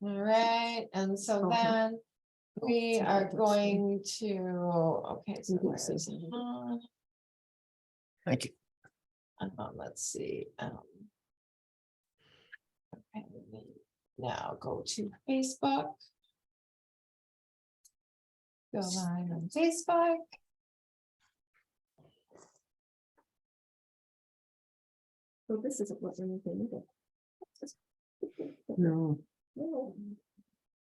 All right, and so then we are going to, okay, so where is it? Thank you. Let's see. Okay, now go to Facebook. Go live on Facebook. So this isn't what we're looking at. No, No.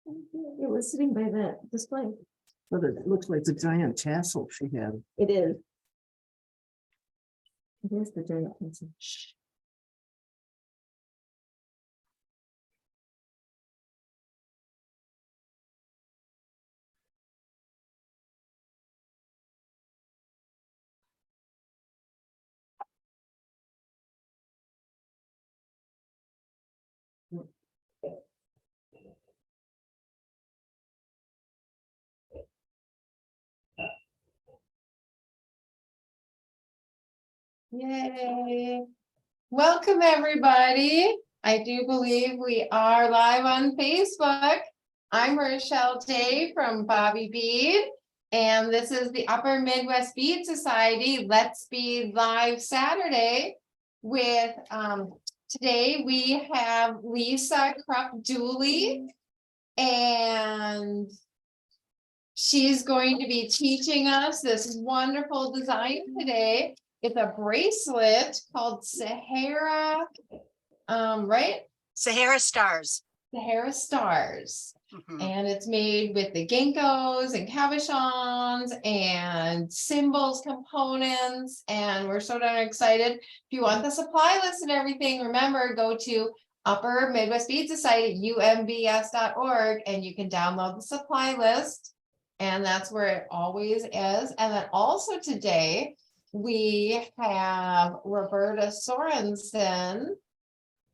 It was sitting by that display. but it looks like the giant tassel she had. It is. It is the giant pencil. Yay. Welcome, everybody. I do believe we are live on Facebook. I'm Rochelle Day from Bobby Bead, and this is the Upper Midwest Bead Society Let's Bead Live Saturday with today we have Lisa Krupp-Dooley, and she's going to be teaching us this wonderful design today. It's a bracelet called Sahara, right? Sahara Stars. Sahara Stars. Mhm. And it's made with the ginkgos and cabochons and Cymbals components. And we're so darn excited. If you want the supply list and everything, remember, go to Upper Midwest Bead Society, UMBS.org, and you can download the supply list. And that's where it always is. And then also today, we have Roberta Sorenson,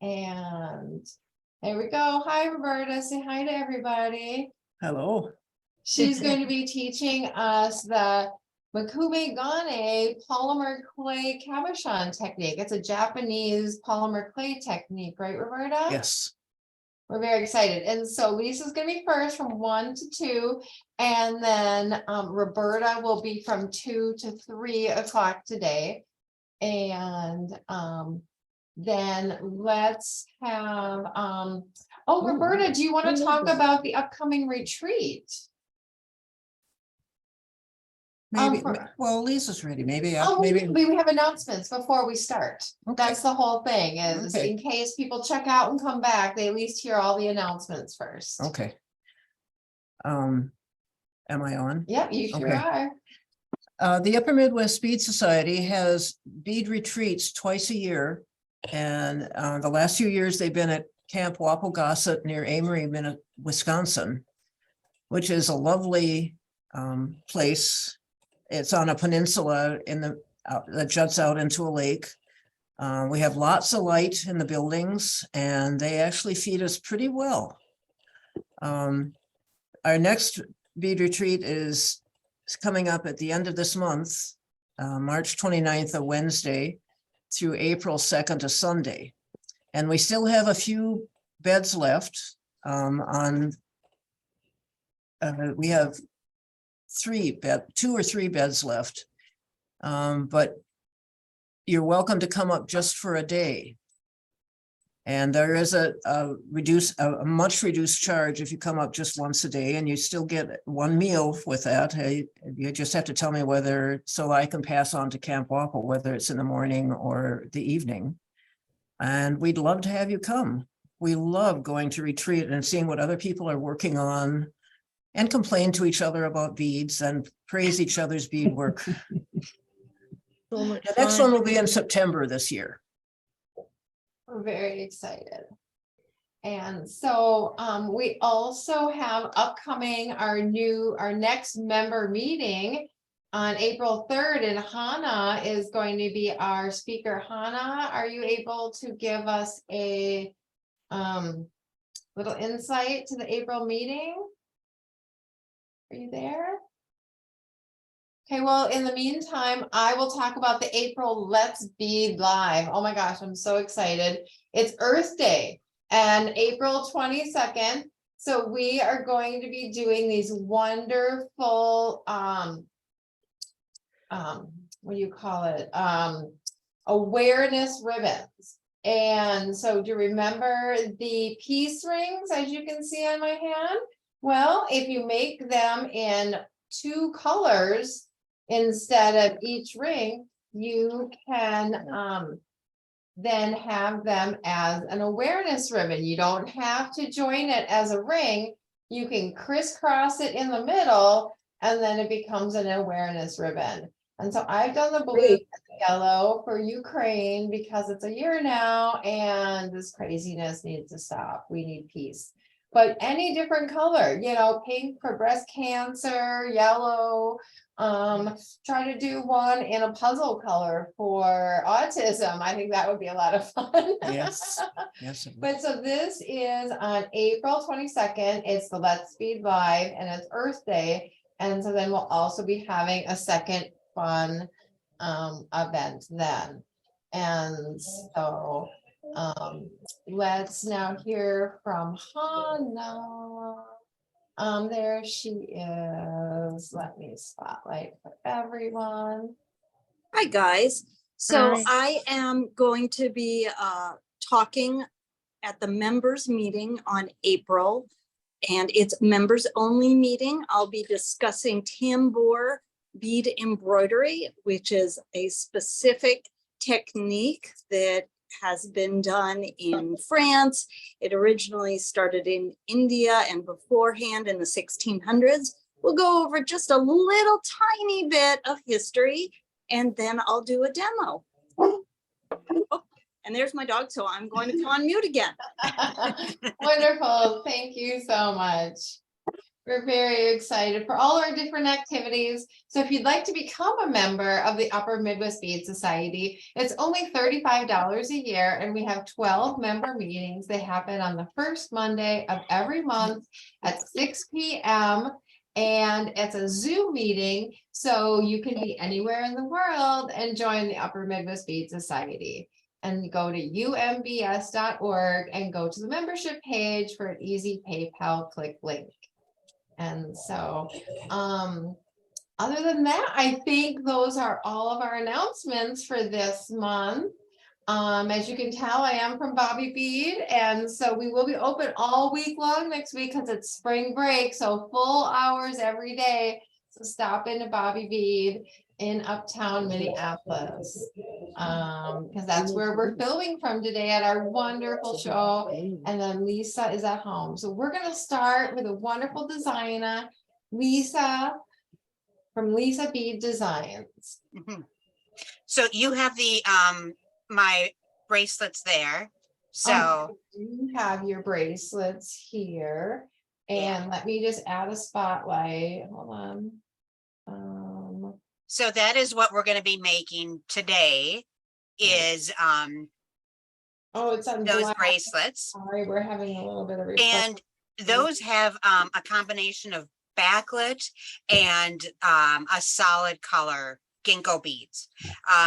and there we go. Hi, Roberta. Say hi to everybody. Hello. She's going to be teaching us the Makube Gane polymer clay cabochon technique. It's a Japanese polymer clay technique, right, Roberta? Yes. We're very excited. And so Lisa's going to be first from 1 to 2. And then Roberta will be from 2 to 3 o'clock today. And then let's have, Roberta, do you want to talk about the upcoming retreat? Maybe, for- well, Lisa's ready. Maybe, Oh, maybe. we have announcements before we start. Okay. That's the whole thing, is Okay. in case people check out and come back, they at least hear all the announcements first. Okay. Am I on? Yep, you sure Okay. are. The Upper Midwest Bead Society has bead retreats twice a year. And the last few years, they've been at Camp Wapogosset near Amory, Wisconsin, which is a lovely place. It's on a peninsula that juts out into a lake. We have lots of light in the buildings, and they actually feed us pretty well. Our next bead retreat is coming up at the end of this month, March 29th, a Wednesday, through April 2nd, a Sunday. And we still have a few beds left we have 2 or 3 beds left. But you're welcome to come up just for a day. And there is a much reduced charge if you come up just once a day, and you still get 1 meal with that. You just have to tell me so I can pass on to Camp Wapo, whether it's in the morning or the evening. And we'd love to have you come. We love going to retreat and seeing what other people are working on, and complain to each other about beads and praise each other's beadwork. So much The next fun. one will be in September this year. We're very excited. And so we also have upcoming our next member meeting on April 3rd, and Hannah is going to be our speaker. Hannah, are you able to give us a little insight to the April meeting? Are you there? Okay, well, in the meantime, I will talk about the April Let's Bead Live. Oh my gosh, I'm so excited. It's Earth Day, and April 22nd So we are going to be doing these wonderful, what do you call it? Awareness ribbons. And so do you remember the peace rings, as you can see on my hand? Well, if you make them in 2 colors instead of each ring, you can then have them as an awareness ribbon. You don't have to join it as a ring. You can crisscross it in the middle and then it becomes an awareness ribbon. And so I've done the blue and the yellow for Ukraine because it's a year now and this craziness needs to stop. We need peace. But any different color, you know, pink for breast cancer, yellow. Try to do one in a puzzle color for autism. I think that would be a lot of fun. Yes, yes. But so this is on April 22nd. It's the Let's Speed Live and it's Earth Day. And so then we'll also be having a second fun event then. And so let's now hear from Hannah. There she is. Let me spotlight for everyone. Hi, guys. So Hi. I am going to be talking at the members meeting on April, and it's members only meeting. I'll be discussing tambour bead embroidery, which is a specific technique that has been done in France. It originally started in India and beforehand in the 1600s. We'll go over just a little tiny bit of history and then I'll do a demo. Oh, and there's my dog, so I'm going to come on mute again. Wonderful. Thank you so much. We're very excited for all our different activities. So if you'd like to become a member of the Upper Midwest Bead Society, it's only $35 a year and we have 12 member meetings. They happen on the first Monday of every month at 6 p.m. And it's a Zoom meeting, so you can be anywhere in the world and join the Upper Midwest Bead Society. And go to umbs.org and go to the membership page for an easy PayPal click link. And so, other than that, I think those are all of our announcements for this month. As you can tell, I am from Bobby Bead, and so we will be open all week long next week because it's spring break, so full hours every day. So stop into Bobby Bead in Uptown Minneapolis, because that's where we're filming from today at our wonderful show. And then Lisa is at home. So we're going to start with a wonderful designer, Lisa, from Lisa Bead Designs. So you have the my bracelets there. So you have your bracelets here. And let me just add a spotlight. Hold on. so that is what we're going to be making today is Oh, it's on those black. bracelets. Sorry, we're having a little bit of reflection. And those have a combination of backlit and a solid color ginkgo beads.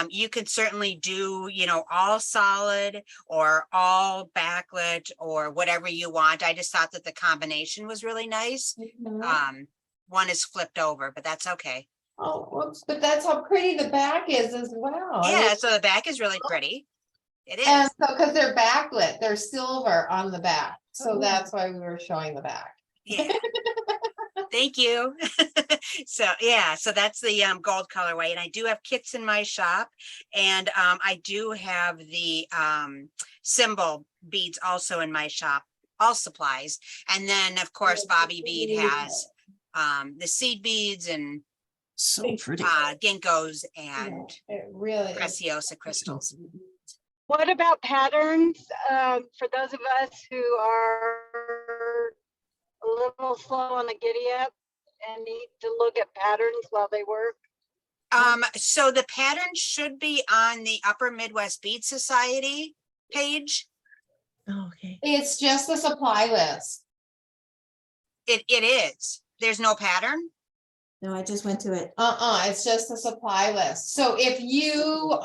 You can certainly do, you know, all solid or all backlit or whatever you want. I just thought that the combination was really nice. Mhm. One is flipped over, but that's okay. Oh, whoops, but that's how pretty the back is as well. I Yeah, mean, so the back is really pretty. It and is. so, because they're backlit, they're silver on the back. So that's why we were showing the back. Yeah. Thank you. So yeah, so that's the gold colorway, and I do have kits in my shop, and I do have the Cymbal beads also in my shop, all supplies, and then of course Bobby Bead has the seed beads and So pretty. ginkgos and It really is. preciosa crystals. What about patterns for those of us who are a little slow on the giddy up and need to look at patterns while they work? So the pattern should be on the Upper Midwest Bead Society page. Oh, okay. It's just the supply list. It is. There's no pattern. No, I just went to it. It's just the supply list. So if you,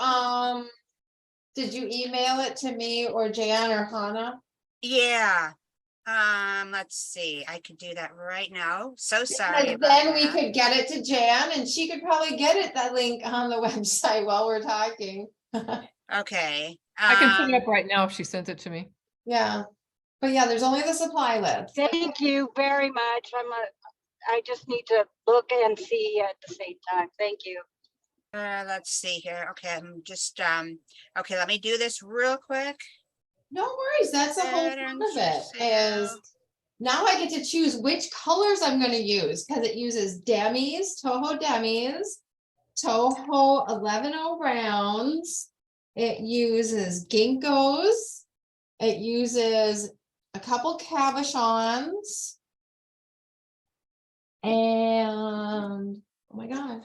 did you email it to me or Jan or Hannah? Yeah. Let's see, I could do that right now. So sorry And about then we that. could get it to Jan and she could probably get it, that link on the website while we're talking. Okay. I can put it up right now if she sends it to me. Yeah, but yeah, there's only the supply list. Thank you very much. I just need to look and see at the same time. Thank you. Let's see here. Okay, I'm just, okay, let me do this real quick. No worries, that's the whole fun Patterns of it, for is sale. now I get to choose which colors I'm gonna use, because it uses demis, Toho demis, Toho 11-0 rounds. It uses ginkgos. It uses a couple cabochons. And, oh my gosh.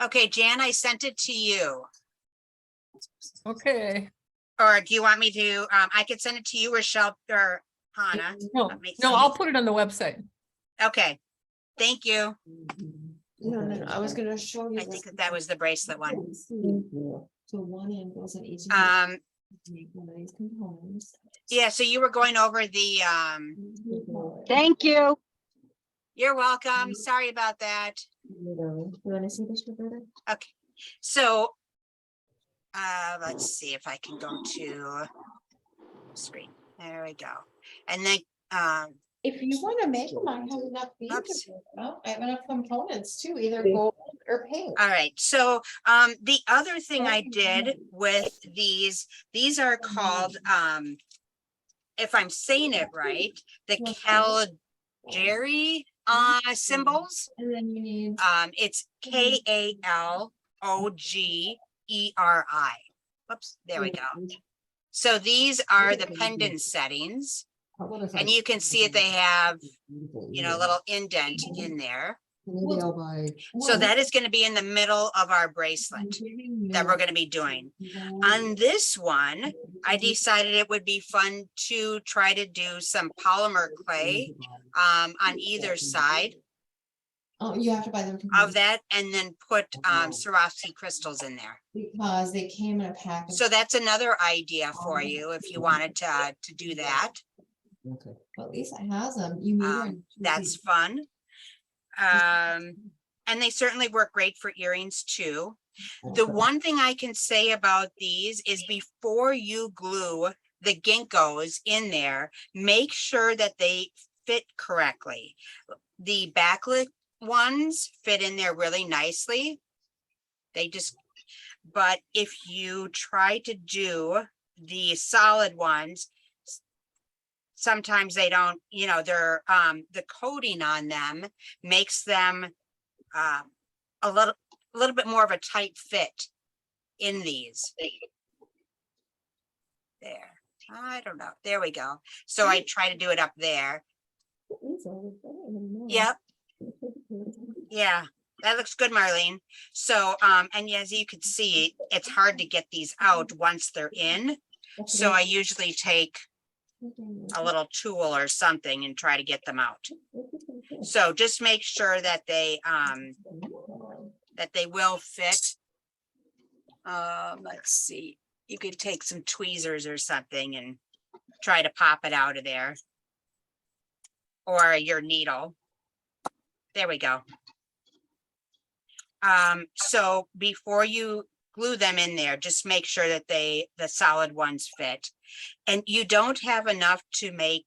Okay, Jan, I sent it to you. Okay. Or do you want me to, I could send it to you or or Hannah? No, Let me no, see. I'll put it on the website. Okay, thank you. No, I was gonna show you. I think that was the bracelet one. So one end goes in each. of one of these components. Yeah, so you were going over the, Thank you. you're welcome. Sorry about that. You wanna see this, Roberta? Okay, so let's see if I can go to screen. There we go. And then, If you wanna make them, I have enough. Oops. I have enough components too, either gold or pink. all right, so the other thing I did with these are called, if I'm saying it right, the Kalogeri symbols. And then you need. It's Kalogeri. Whoops, there we go. So these are the pendant settings, and you can see it, they have, you know, a little indent in there. So that is going to be in the middle of our bracelet that we're going to be doing. On this one, I decided it would be fun to try to do some polymer clay on either side Oh, you have to buy them. of that, and then put Swarovski crystals in there. Because they came in a package. So that's another idea for you if you wanted to do that. Well, at least I has them. You need them. That's fun. And they certainly work great for earrings too. The one thing I can say about these is before you glue the ginkgos in there, make sure that they fit correctly. The backlit ones fit in there really nicely. But if you try to do the solid ones, sometimes they don't, you know, they're the coating on them makes them a little bit more of a tight fit in these. There, I don't know, there we go. So I try to do it up there. Yep. Yeah, that looks good, Marlene. So and as you can see, it's hard to get these out once they're in, so I usually take a little tool or something and try to get them out. So just make sure that they will fit. Let's see, you could take some tweezers or something and try to pop it out of there, or your needle. There we go. So before you glue them in there, just make sure that the solid ones fit. And you don't have enough to make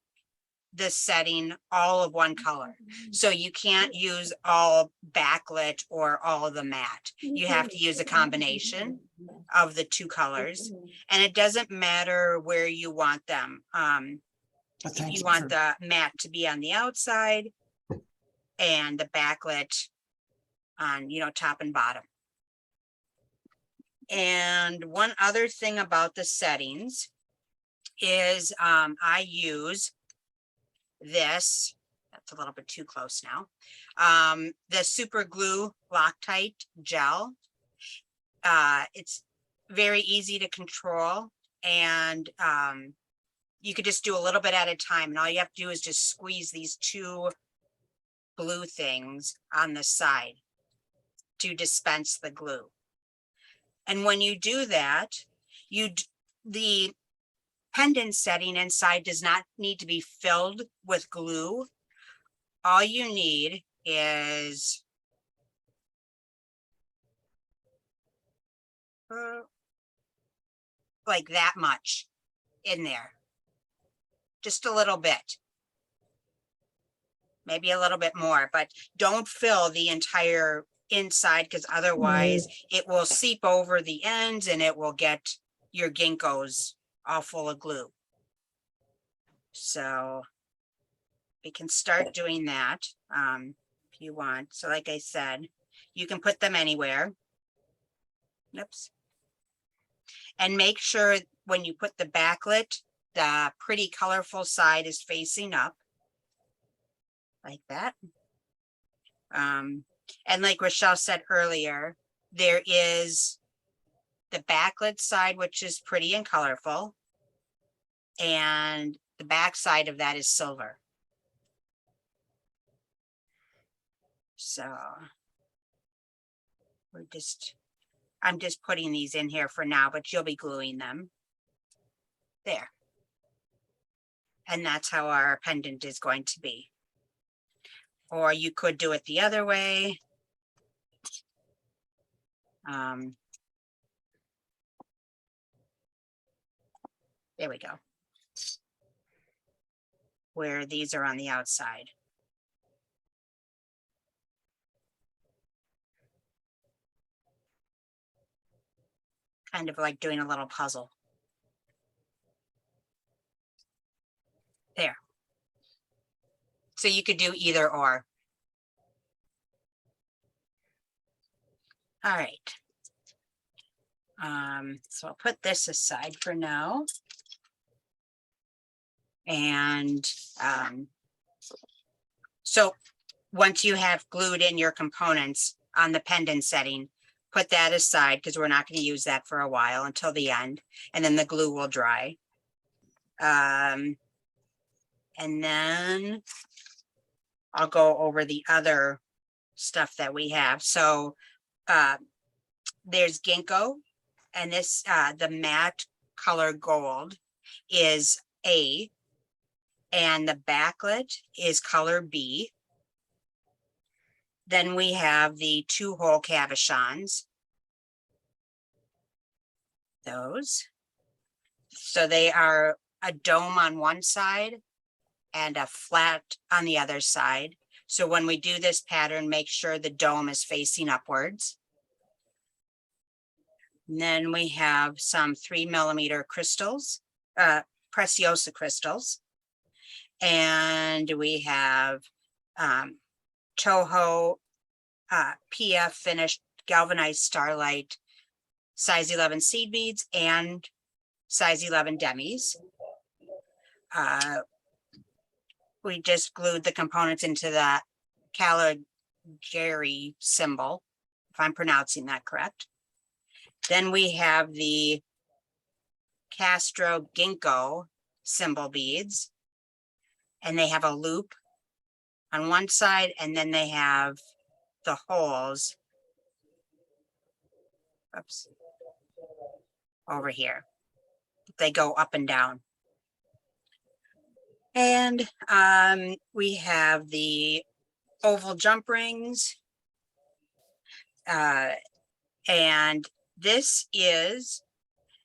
the setting all of one color. So you can't use all backlit or all the matte. You have to use a combination of the two colors. And it doesn't matter where you want them. If you want the matte to be on the outside and the backlit on, you know, top and bottom. And one other thing about the settings is I use this, that's a little bit too close now, the super glue Loctite gel. It's very easy to control, and you could just do a little bit at a time, and all you have to do is just squeeze these two glue things on the side to dispense the glue. And when you do that, the pendant setting inside does not need to be filled with glue. All you need is like that much in there. Just a little bit. Maybe a little bit more, but don't fill the entire inside because otherwise it will seep over the ends and it will get your ginkgos all full of glue. So we can start doing that if you want. So like I said, you can put them anywhere. Oops. And make sure when you put the backlit, the pretty colorful side is facing up. Like that. And like Rochelle said earlier, there is the backlit side, which is pretty and colorful. And the back side of that is silver. So I'm just putting these in here for now, but you'll be gluing them there. And that's how our pendant is going to be. Or you could do it the other way. There we go. Where these are on the outside. Kind of like doing a little puzzle. There. So you could do either or. All right. So I'll put this aside for now. And so once you have glued in your components on the pendant setting, put that aside because we're not going to use that for a while until the end, and then the glue will dry. And then I'll go over the other stuff that we have. So there's ginkgo, and this the matte color gold is A, and the backlit is color B. Then we have the 2-hole cabochons. Those. So they are a dome on one side and a flat on the other side. So when we do this pattern, make sure the dome is facing upwards. And then we have some 3mm crystals, Preciosa crystals. And we have Toho PF finished galvanized starlight size 11 seed beads and size 11 demis. We just glued the components into that Kalogeri symbol, if I'm pronouncing that correct. Then we have the Castro Ginkgo symbol beads, and they have a loop on one side, and then they have the holes over here. They go up and down. And we have the oval jump rings. And this is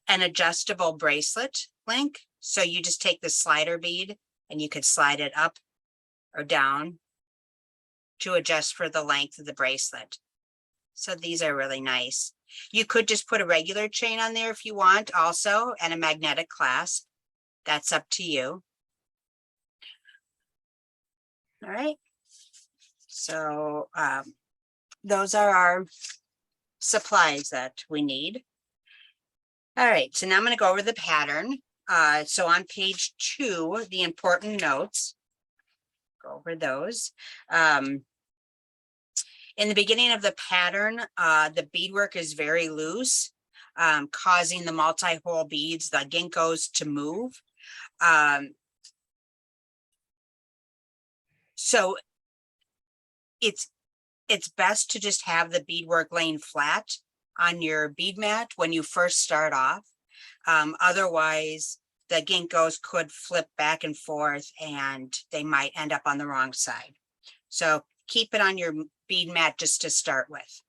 an adjustable bracelet link. So you just take the slider bead and you could slide it up or down to adjust for the length of the bracelet. So these are really nice. You could just put a regular chain on there if you want also, and a magnetic clasp. That's up to you. All right. So those are our supplies that we need. All right, so now I'm going to go over the pattern. So on page 2, the important notes, go over those. In the beginning of the pattern, the beadwork is very loose, causing the multi-hole beads, the ginkgos, to move. So it's best to just have the beadwork laying flat on your bead mat when you first start off. Otherwise, the ginkgos could flip back and forth and they might end up on the wrong side. So keep it on your bead mat just to start with.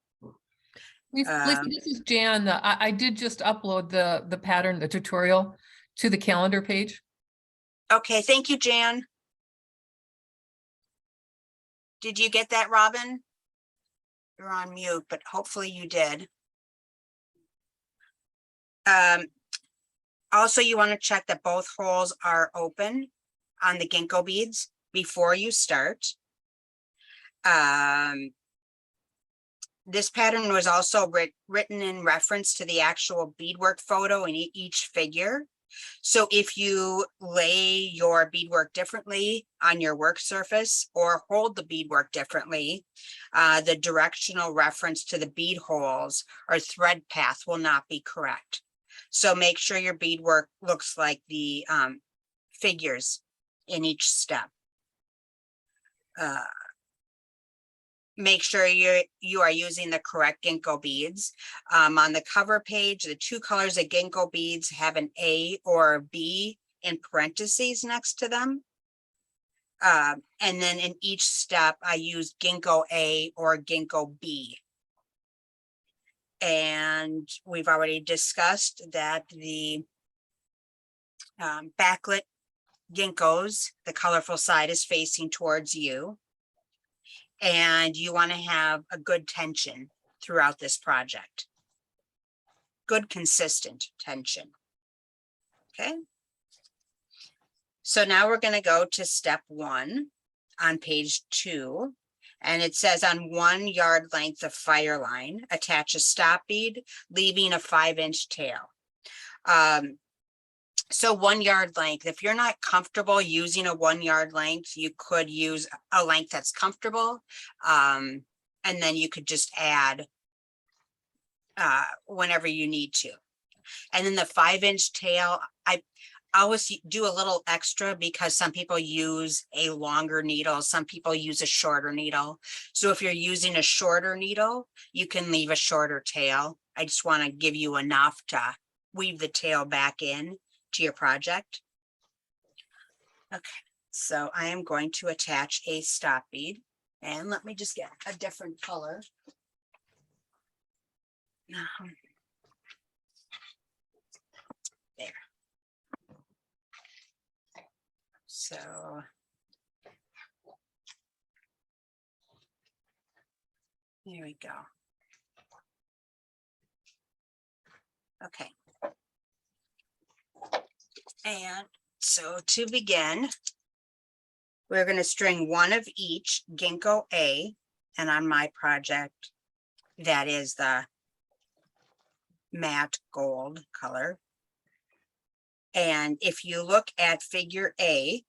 Lisa, this is Jan. I did just upload the pattern, the tutorial to the calendar page. Okay, thank you, Jan. Did you get that, Robin? You're on mute, but hopefully you did. Also, you want to check that both holes are open on the ginkgo beads before you start. This pattern was also written in reference to the actual beadwork photo in each figure. So if you lay your beadwork differently on your work surface or hold the beadwork differently, the directional reference to the bead holes or thread path will not be correct. So make sure your beadwork looks like the figures in each step. Make sure you are using the correct ginkgo beads. On the cover page, the two colors of ginkgo beads have an A or a B in parentheses next to them. And then in each step, I use ginkgo A or ginkgo B. And we've already discussed that the backlit ginkgos, the colorful side is facing towards you. And you want to have a good tension throughout this project. Good, consistent tension. Okay. So now we're going to go to step 1 on page 2. And it says on 1 yard length of fire line, attach a stop bead, leaving a 5-inch tail. So 1 yard length, if you're not comfortable using a 1 yard length, you could use a length that's comfortable. And then you could just add whenever you need to. And then the 5-inch tail, I always do a little extra because some people use a longer needle. Some people use a shorter needle. So if you're using a shorter needle, you can leave a shorter tail. I just want to give you enough to weave the tail back in to your project. Okay, so I am going to attach a stop bead, and let me just get a different color. There. So here we go. Okay. And so to begin, we're going to string 1 of each ginkgo A, and on my project, that is the matte gold color. And if you look at figure A,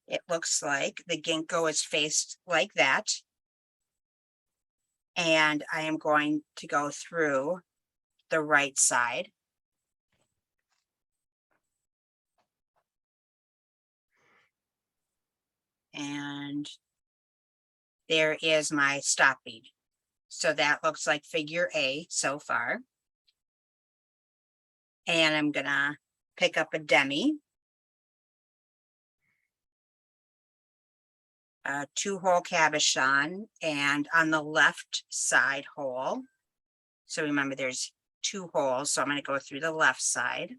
it looks like the ginkgo is faced like that. And I am going to go through the right side. And there is my stop bead. So that looks like figure A so far. And I'm gonna pick up a demi. A 2-hole cabochon, and on the left side hole. So remember there's 2 holes, so I'm gonna go through the left side.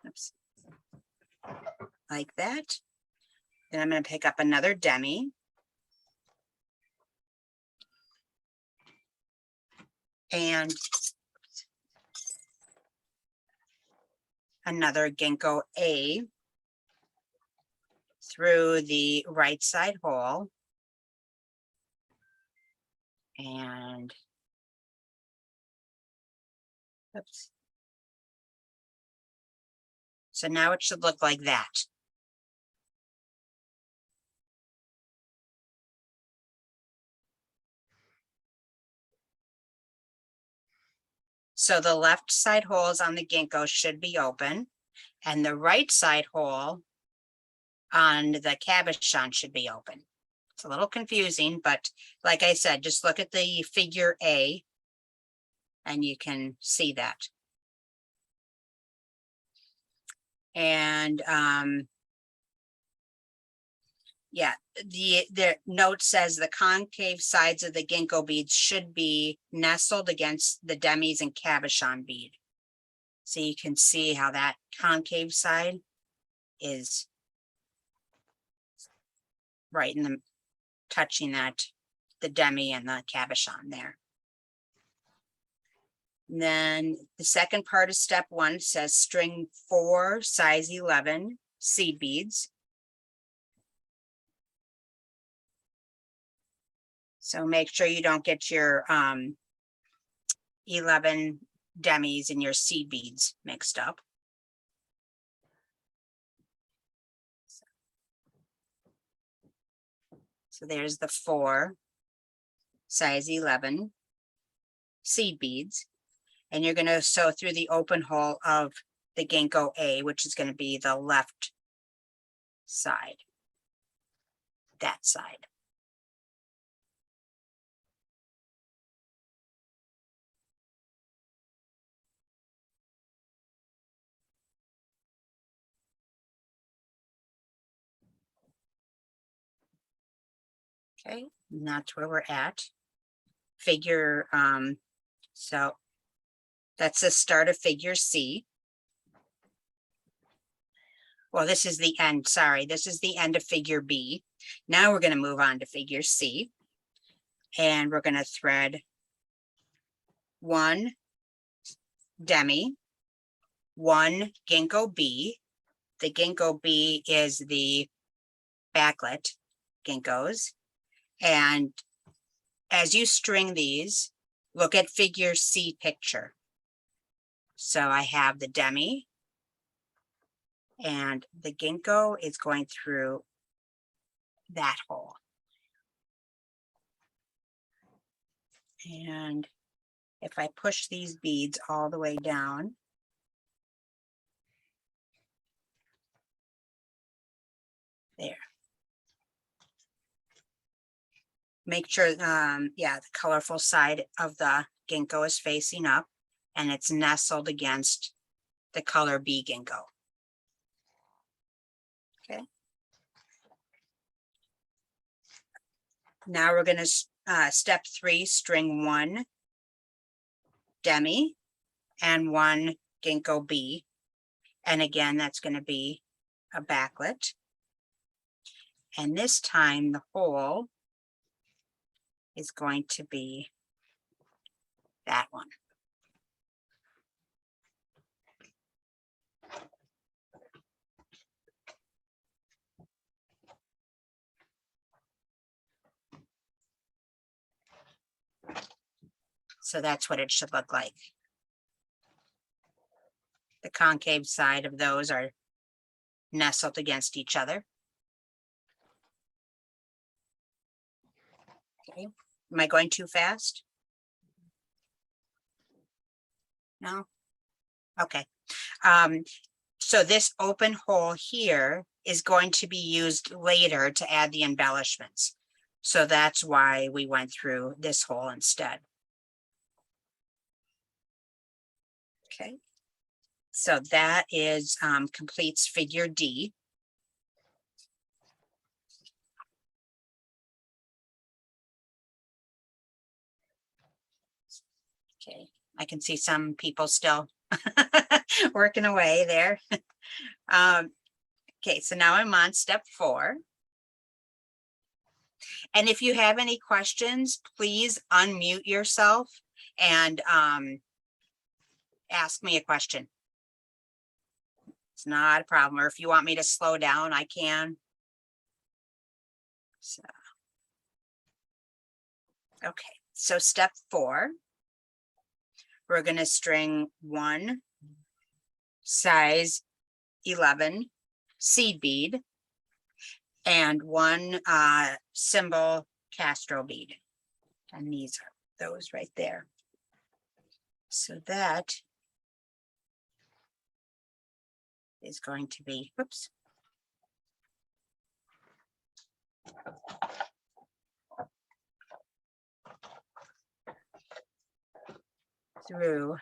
Oops. Like that. Then I'm going to pick up another demi. And another ginkgo A through the right side hole. And oops. So now it should look like that. So the left side holes on the ginkgo should be open, and the right side hole on the cabochon should be open. It's a little confusing, but like I said, just look at the figure A And you can see that. And yeah, the note says the concave sides of the ginkgo beads should be nestled against the demis and cabochon bead. So you can see how that concave side is right in the touching that the demi and the cabochon there. And then the second part of step 1 says string 4 size 11 seed beads. So make sure you don't get your 11 demis and your seed beads mixed up. So there's the 4 size 11 seed beads. And you're going to sew through the open hole of the ginkgo A, which is going to be the left side, that side. Okay, and that's where we're at. Figure, so that's the start of figure C. Well, this is the end, sorry, this is the end of figure B. Now we're going to move on to figure C. And we're going to thread 1 demi, 1 ginkgo B. The ginkgo B is the backlet ginkgos. And as you string these, look at figure C picture. So I have the demi and the ginkgo is going through that hole. And if I push these beads all the way down, there. Make sure, yeah, the colorful side of the ginkgo is facing up and it's nestled against the color B ginkgo. Okay. Now we're going to step 3, string 1 demi and 1 ginkgo B. And again, that's going to be a backlet. And this time the hole is going to be that one. So that's what it should look like. The concave side of those are nestled against each other. Okay. Am I going too fast? No? Okay. So this open hole here is going to be used later to add the embellishments. So that's why we went through this hole instead. Okay. So that is completes figure D. Okay, I can see some people still working away there. Okay, so now I'm on step 4. And if you have any questions, please unmute yourself and ask me a question. It's not a problem. Or if you want me to slow down, I can. So, okay, so step 4. We're going to string 1 size 11 seed bead and 1 Cymbal Castro bead. And these are those right there. So that is going to be, whoops. through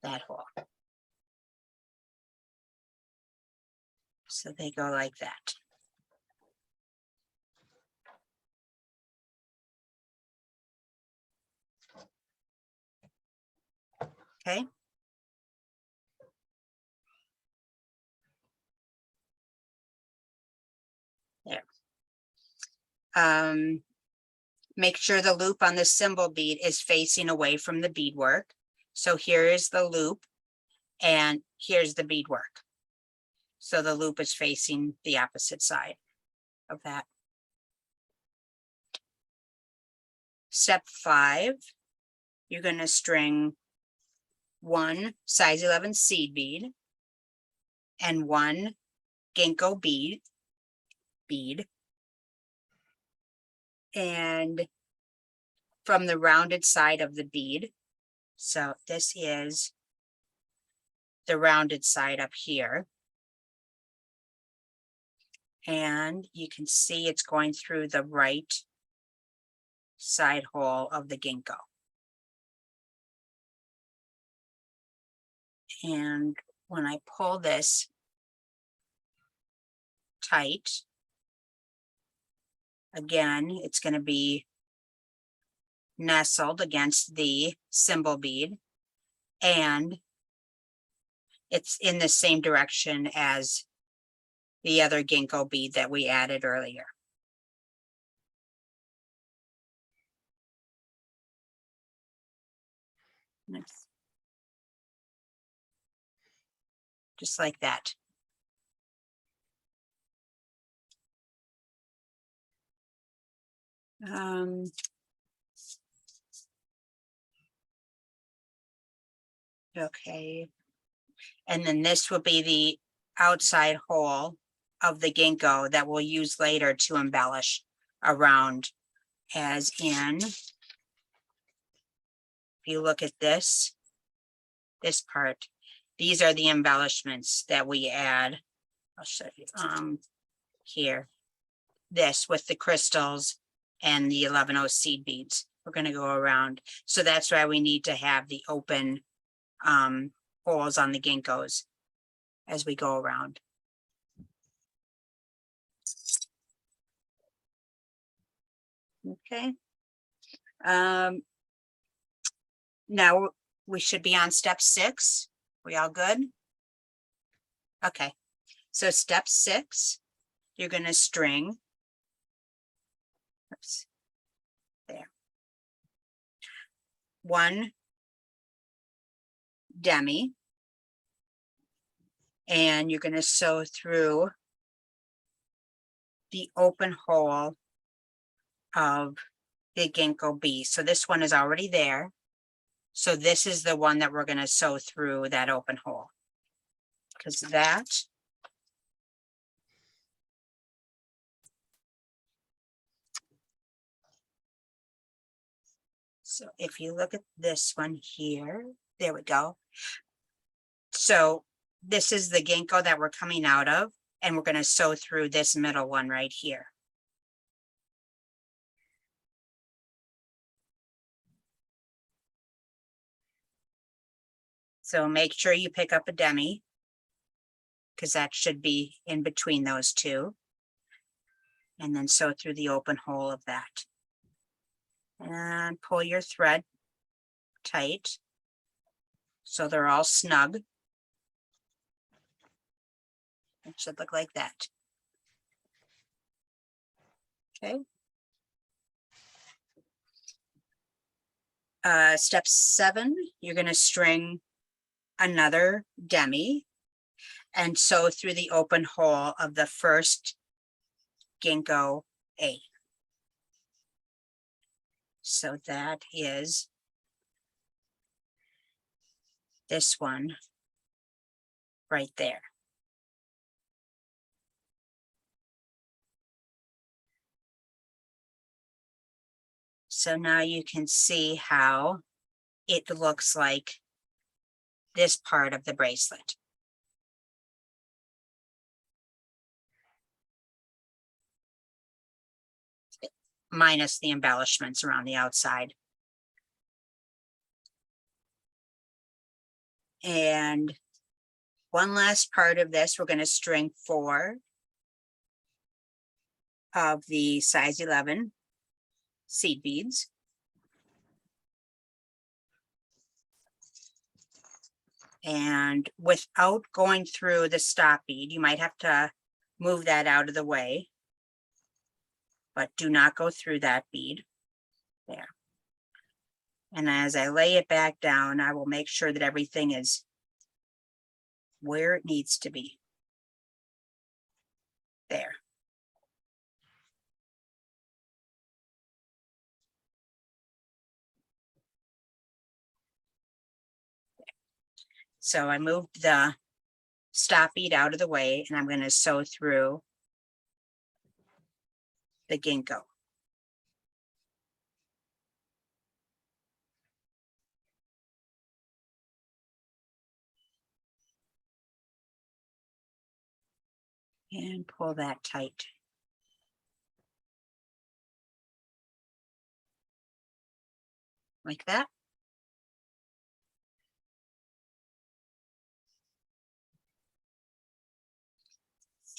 that hole. So they go like that. Okay. There. Make sure the loop on the cymbal bead is facing away from the beadwork. So here is the loop and here's the beadwork. So the loop is facing the opposite side of that. Step 5, you're going to string 1 size 11 seed bead and 1 ginkgo bead. And from the rounded side of the bead. So this is the rounded side up here. And you can see it's going through the right side hole of the ginkgo. And when I pull this tight, again, it's going to be nestled against the cymbal bead, and it's in the same direction as the other ginkgo bead that we added earlier. Next. Just like that. Okay. And then this will be the outside hole of the ginkgo that we'll use later to embellish around, as in, if you look at this part, these are the embellishments that we add. I'll show you here, this with the crystals and the 11O seed beads. We're going to go around. So that's why we need to have the open holes on the ginkgos as we go around. Okay. Now we should be on step 6. We all good? Okay. So step 6, you're going to string. Oops. There. 1 demi. And you're going to sew through the open hole of the ginkgo bead. So this one is already there. So this is the one that we're going to sew through that open hole. Because that so if you look at this one here, there we go. So this is the ginkgo that we're coming out of, and we're going to sew through this middle one right here. So make sure you pick up a demi, because that should be in between those two. And then sew through the open hole of that. And pull your thread tight so they're all snug. It should look like that. Okay. Step 7, you're going to string another demi and sew through the open hole of the first ginkgo A. So that is this one right there. So now you can see how it looks like this part of the bracelet. Minus the embellishments around the outside. And one last part of this, we're going to string 4 of the size 11 seed beads. And without going through the stop bead, you might have to move that out of the way, but do not go through that bead there. And as I lay it back down, I will make sure that everything is where it needs to be. There. So I moved the stop bead out of the way, and I'm going to sew through the ginkgo. And pull that tight. Like that.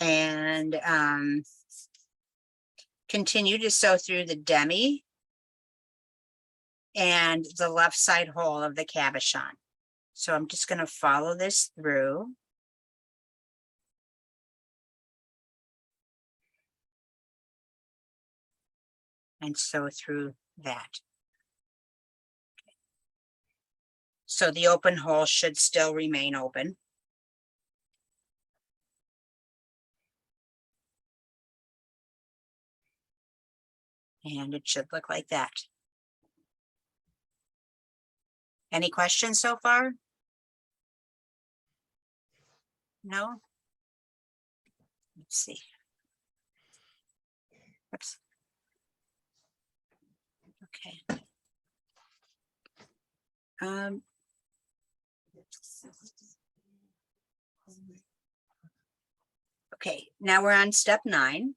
And continue to sew through the demi and the left side hole of the cabochon. So I'm just going to follow this through. And sew through that. So the open hole should still remain open. And it should look like that. Any questions so far? No? Let's see. Oops. Okay. Okay, now we're on step 9.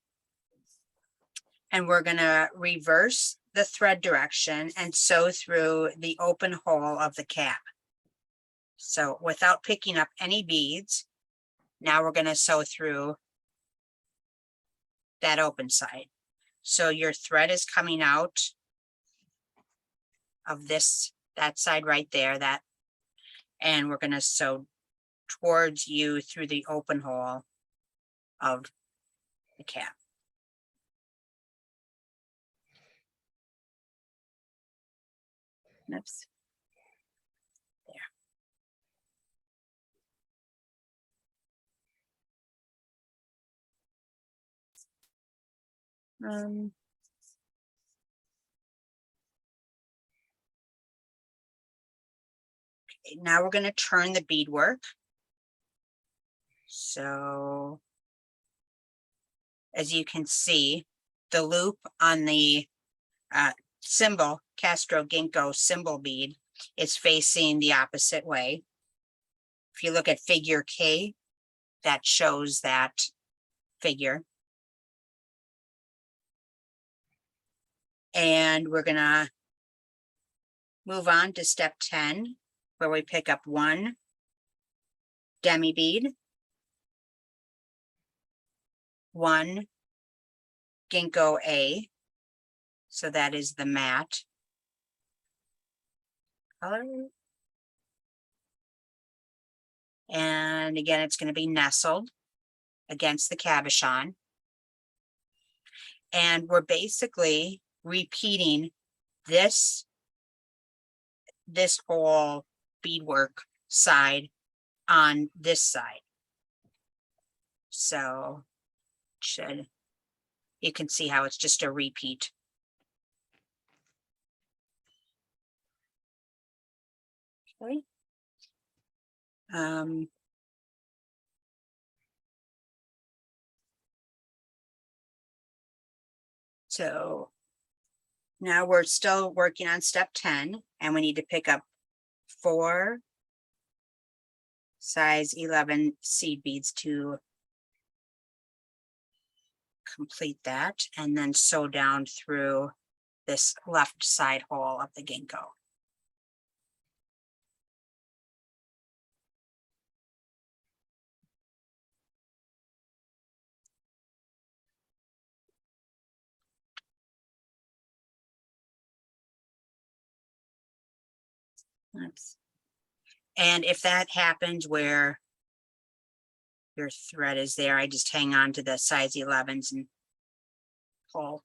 And we're gonna reverse the thread direction and sew through the open hole of the cap. So without picking up any beads, now we're gonna sew through that open side. So your thread is coming out of that side right there, and we're gonna sew towards you through the open hole of the cap. Oops. There. Okay, now we're going to turn the beadwork. So as you can see, the loop on the Cymbal, Castro Ginkgo Cymbal bead is facing the opposite way. If you look at figure K, that shows that figure. And we're gonna move on to step 10, where we pick up 1 demi bead, 1 ginkgo A. So that is the matte color. And again, it's going to be nestled against the cabochon. And we're basically repeating this whole beadwork side on this side. So you can see how it's just a repeat. Okay. So now we're still working on step 10, and we need to pick up 4 size 11 seed beads to complete that, and then sew down through this left side hole of the ginkgo. Oops. And if that happens where your thread is there, I just hang on to the size 11s and pull.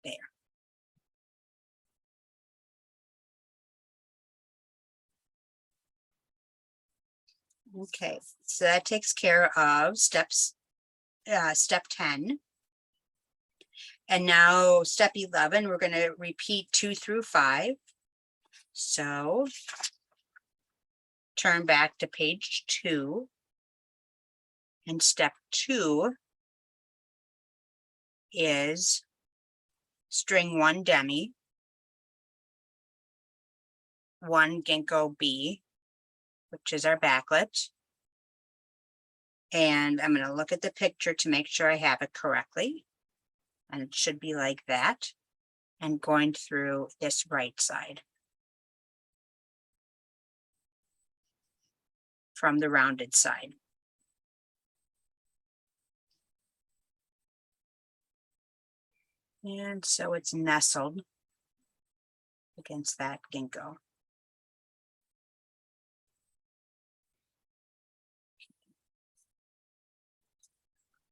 There. Okay, so that takes care of step 10. And now step 11, we're going to repeat 2 through 5. So turn back to page 2. And step 2 is string 1 demi, 1 ginkgo B, which is our backlet. And I'm going to look at the picture to make sure I have it correctly. And it should be like that. And going through this right side from the rounded side. And so it's nestled against that ginkgo.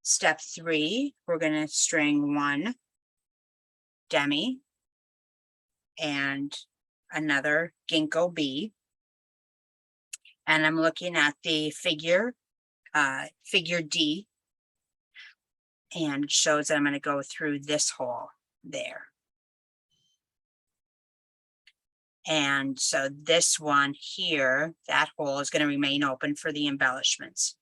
Step 3, we're going to string 1 demi and another ginkgo B. And I'm looking at the figure D, and it shows that I'm going to go through this hole there. And so this one here, that hole is going to remain open for the embellishments.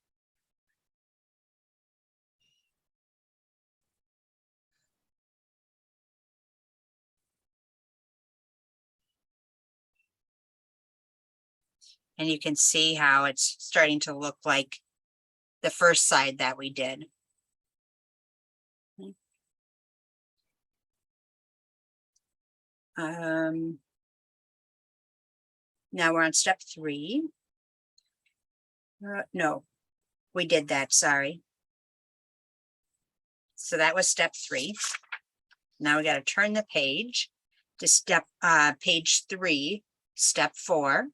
And you can see how it's starting to look like the first side that we did. Now we're on step 3. No, we did that, sorry. So that was step 3. Now we got to turn the page to page 3, step 4.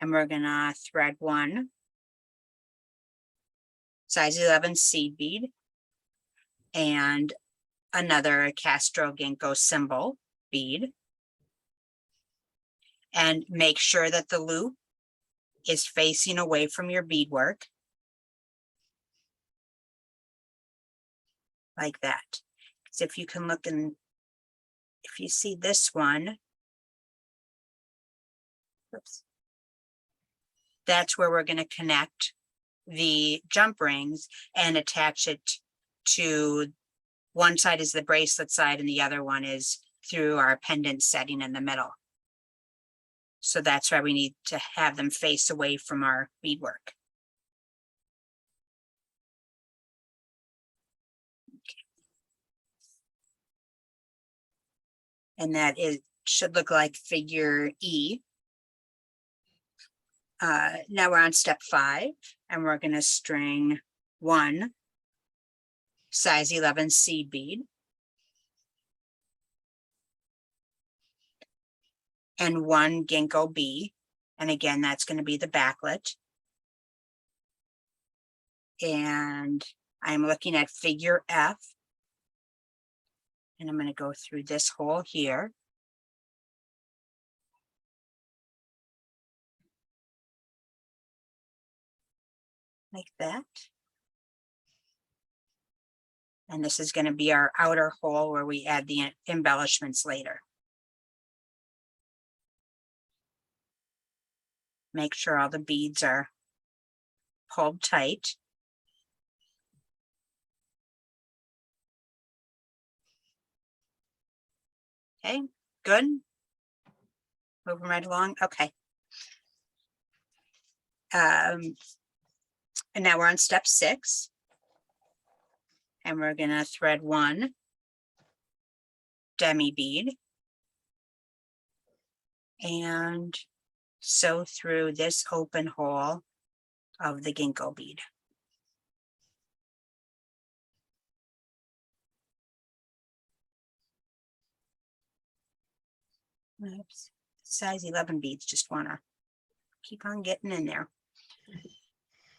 And we're gonna thread 1 size 11 seed bead and another Castro Ginkgo Cymbal bead. And make sure that the loop is facing away from your beadwork. Like that. So if you can look in, if you see this one, oops, that's where we're going to connect the jump rings and attach it to one side is the bracelet side and the other one is through our pendant setting in the middle. So that's why we need to have them face away from our beadwork. Okay. And that should look like figure E. Now we're on step 5 and we're going to string 1 size 11 seed bead and 1 ginkgo B. And again, that's going to be the backlet. And I'm looking at figure F. And I'm going to go through this hole here. Like that. And this is going to be our outer hole where we add the embellishments later. Make sure all the beads are pulled tight. Okay, good. Moving right along. Okay. And now we're on step 6. And we're going to thread 1 demi bead and sew through this open hole of the ginkgo bead. Oops. Size 11 beads, just wanna keep on getting in there.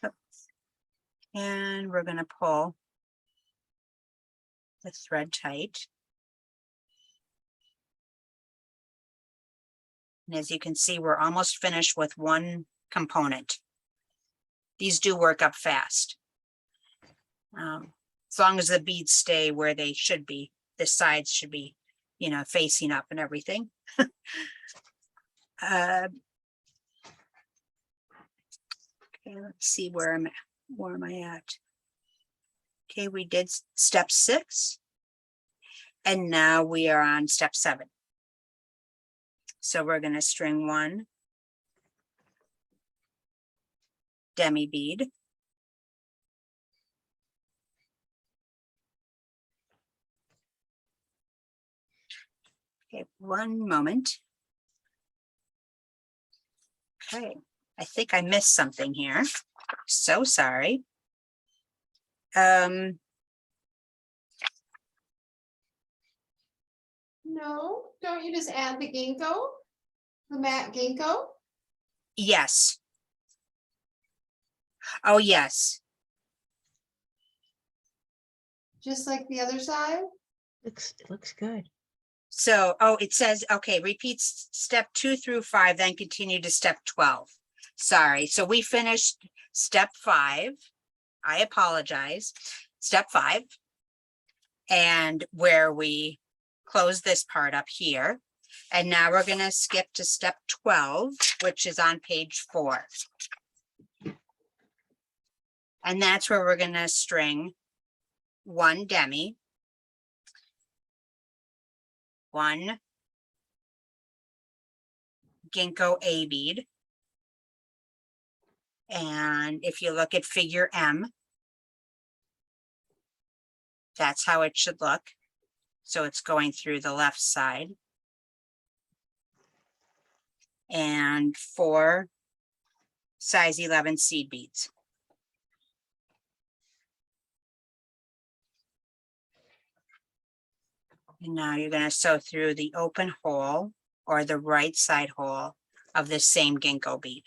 Oops. And we're gonna pull the thread tight. And as you can see, we're almost finished with one component. These do work up fast. As long as the beads stay where they should be, the sides should be, you know, facing up and everything. Okay, let's see where am I at? Okay, we did step 6. And now we are on step 7. So we're going to string 1 demi bead. Okay, one moment. Okay, I think I missed something here. So sorry. No, don't you just add the ginkgo? The matte ginkgo? Yes. Oh, yes. Just like the other side? It looks good. So, oh, it says, okay, repeat step 2 through 5, then continue to step 12. Sorry. So we finished step 5. I apologize. Step 5. And where we close this part up here. And now we're going to skip to step 12, which is on page 4. And that's where we're going to string 1 demi, 1 ginkgo A bead. And if you look at figure M, that's how it should look. So it's going through the left side. And 4 size 11 seed beads. And now you're going to sew through the open hole or the right side hole of the same ginkgo bead.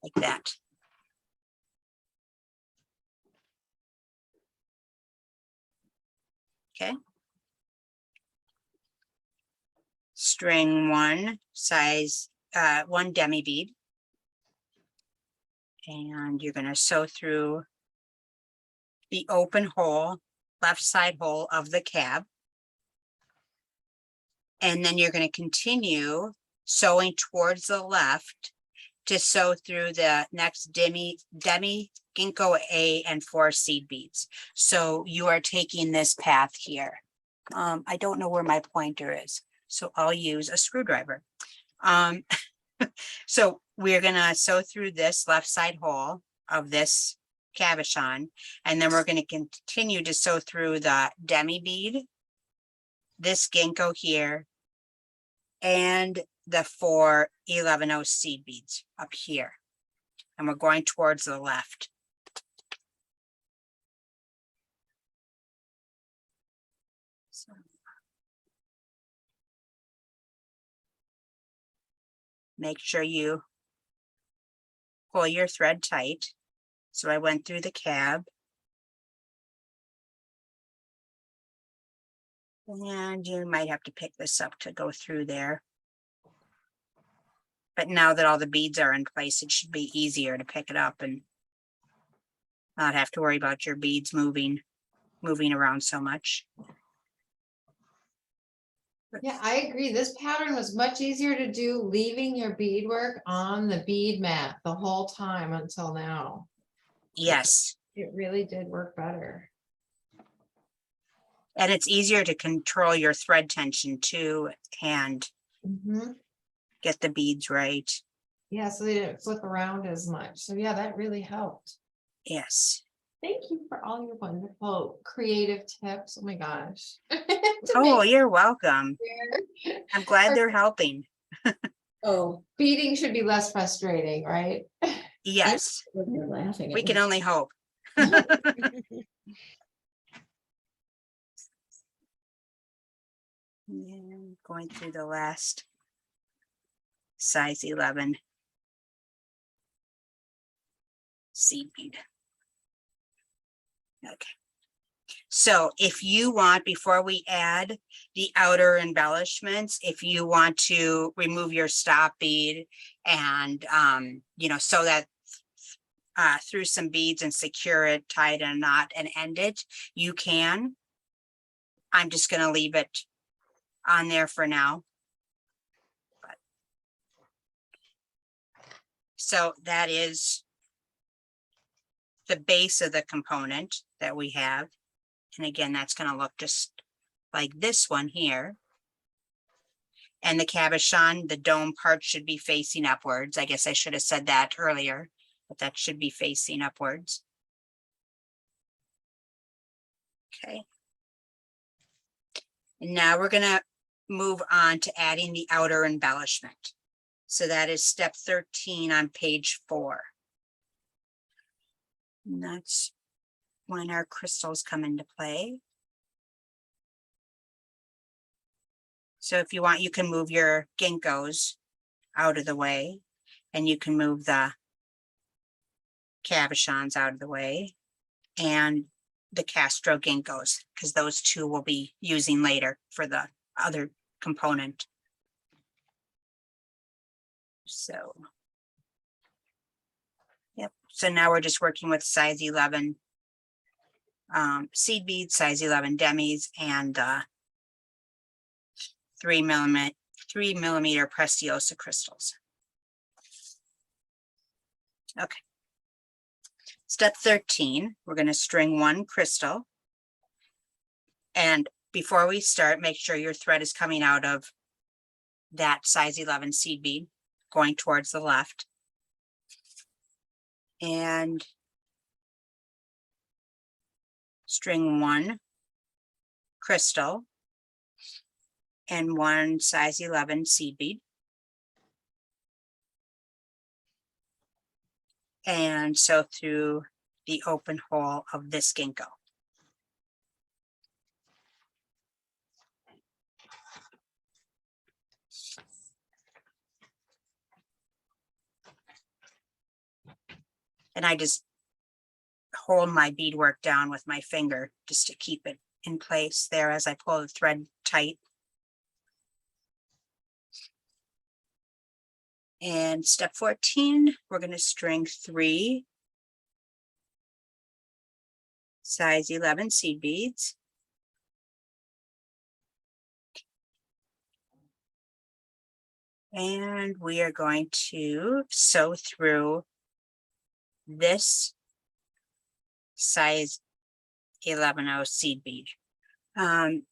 Like that. Okay. String 1 size 1 demi bead. And you're going to sew through the open hole, left side hole of the cab. And then you're going to continue sewing towards the left to sew through the next demi ginkgo A and 4 seed beads. So you are taking this path here. I don't know where my pointer is, so I'll use a screwdriver. So we're going to sew through this left side hole of this cabochon, and then we're going to continue to sew through the demi bead, this ginkgo here, and the 4 11-0 seed beads up here. And we're going towards the left. So make sure you pull your thread tight. So I went through the cab. And you might have to pick this up to go through there. But now that all the beads are in place, it should be easier to pick it up and not have to worry about your beads moving around so much. Yeah, I agree. This pattern was much easier to do leaving your beadwork on the bead mat the whole time until now. Yes. It really did work better. And it's easier to control your thread tension too and get the beads right. Yeah, so they didn't flip around as much. So yeah, that really helped. Yes. Thank you for all your wonderful creative tips. Oh my gosh. Oh, you're welcome. I'm glad they're helping. Oh, beading should be less frustrating, right? Yes. When you're laughing. We can only hope. And going through the last size 11 seed bead. Okay. So if you want, before we add the outer embellishments, if you want to remove your stop bead and, you know, sew that through some beads and secure it, tie it in a knot and end it, you can. I'm just going to leave it on there for now. So that is the base of the component that we have. And again, that's going to look just like this one here. And the cabochon, the dome part should be facing upwards. I guess I should have said that earlier, but that should be facing upwards. Okay. And now we're going to move on to adding the outer embellishment. So that is step 13 on page 4. And that's when our crystals come into play. So if you want, you can move your ginkgos out of the way, and you can move the cabochons out of the way, and the Castro ginkgos, because those two we'll be using later for the other component. So, yep. So now we're just working with size 11 seed beads, size 11 demis, and 3 millimeter Preciosa crystals. Okay. Step 13, we're going to string 1 crystal. And before we start, make sure your thread is coming out of that size 11 seed bead, going towards the left. And string 1 crystal and 1 size 11 seed bead. And sew through the open hole of this ginkgo. And I just hold my beadwork down with my finger just to keep it in place there as I pull the thread tight. And step 14, we're going to string 3 size 11 seed beads. And we are going to sew through this size 11 seed bead. And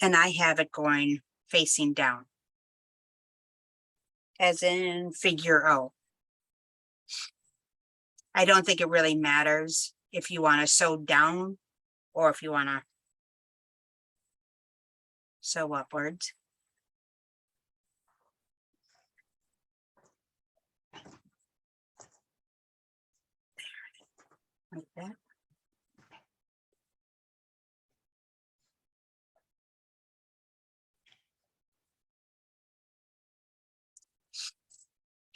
I have it going facing down, as in figure O. I don't think it really matters if you want to sew down or if you want to sew upwards. Like that.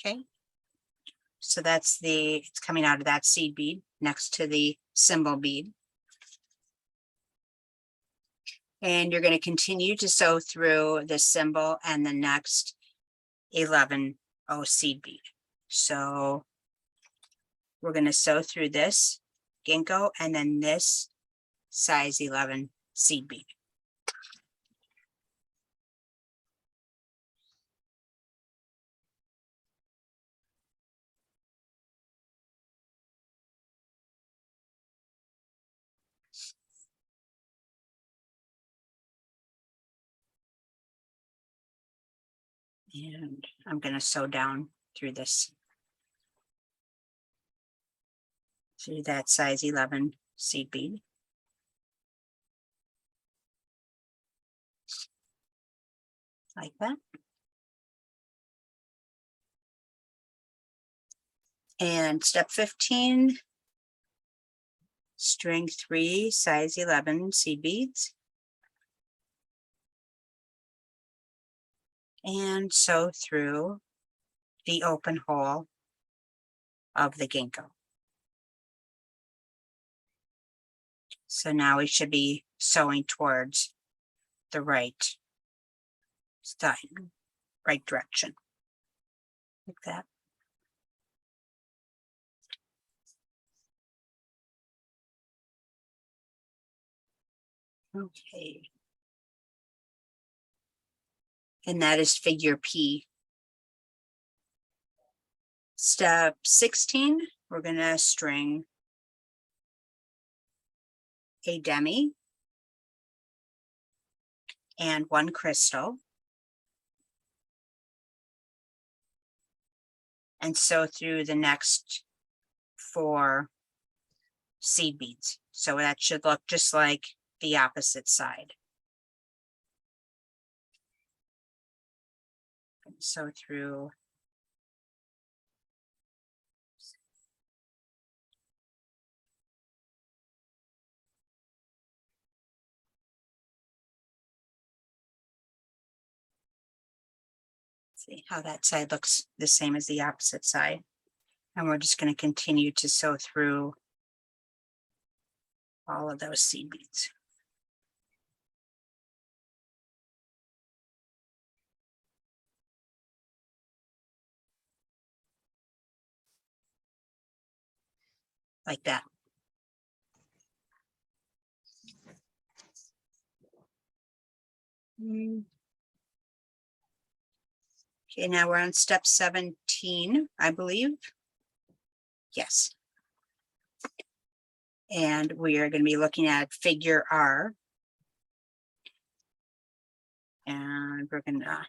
Okay. So that's it's coming out of that seed bead next to the cymbal bead. And you're going to continue to sew through the cymbal and the next 11 seed bead. So we're going to sew through this ginkgo and then this size 11 seed bead. And I'm going to sew down through this, through that size 11 seed bead. Like that. And step 15, string 3 size 11 seed beads, and sew through the open hole of the ginkgo. So now we should be sewing towards the right side, right direction, like that. Okay. And that is figure P. Step 16, we're going to string a demi and 1 crystal and sew through the next 4 seed beads. So that should look just like the opposite side. And sew through see how that side looks the same as the opposite side. And we're just going to continue to sew through all of those seed beads. Like that. Okay, now we're on step 17, I believe. Yes. And we are going to be looking at figure R. And we're going to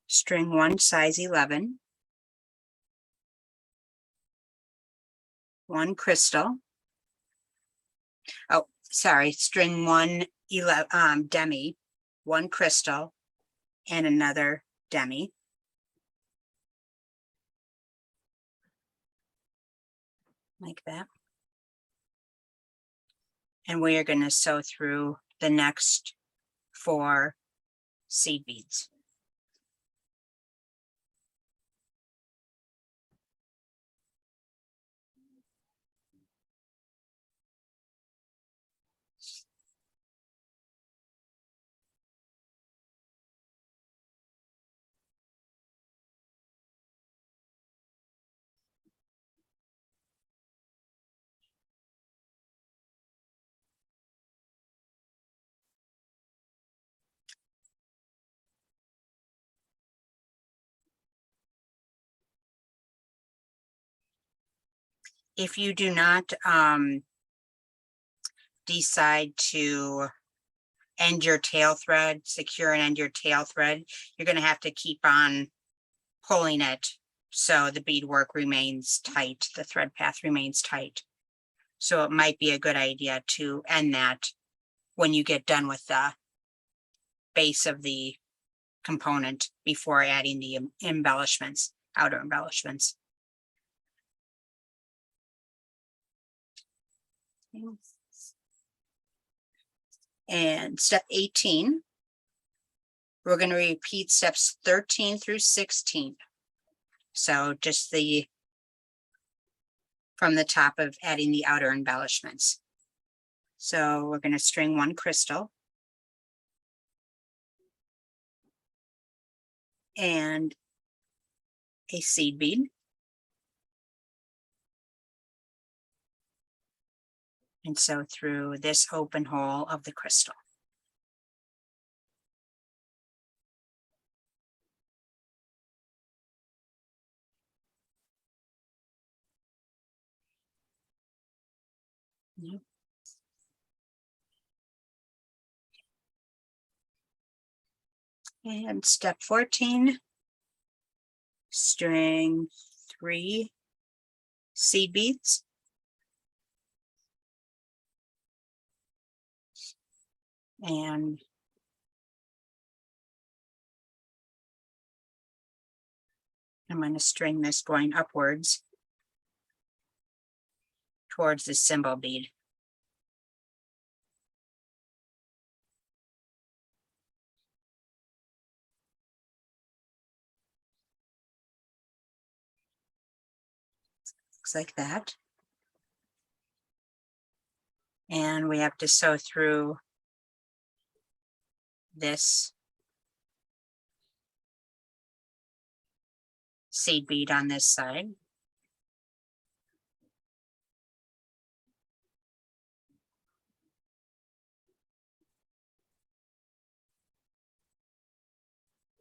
string 1 size 11, 1 crystal. Oh, sorry, string 1 demi, 1 crystal, and another demi. Like that. And we are going to sew through the next 4 seed beads. If you do not decide to end your tail thread, secure and end your tail thread, you're going to have to keep on pulling it so the beadwork remains tight, the thread path remains tight. So it might be a good idea to end that when you get done with the base of the component before adding the embellishments, outer embellishments. And step 18, we're going to repeat steps 13 through 16. So just from the top of adding the outer embellishments. So we're going to string 1 crystal and a seed bead. And sew through this open hole of the crystal. Yep. And step 14, string 3 seed beads. And I'm going to string this going upwards towards the cymbal bead. Looks like that. And we have to sew through this seed bead on this side.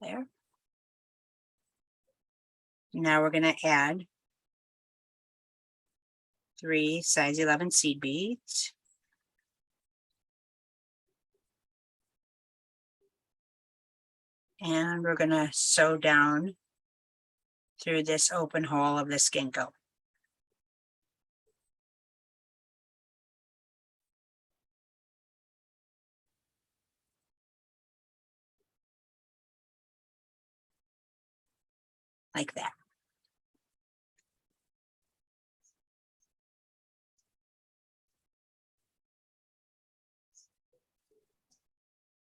There. Now we're going to add 3 size 11 seed beads. And we're going to sew down through this open hole of this ginkgo. Like that.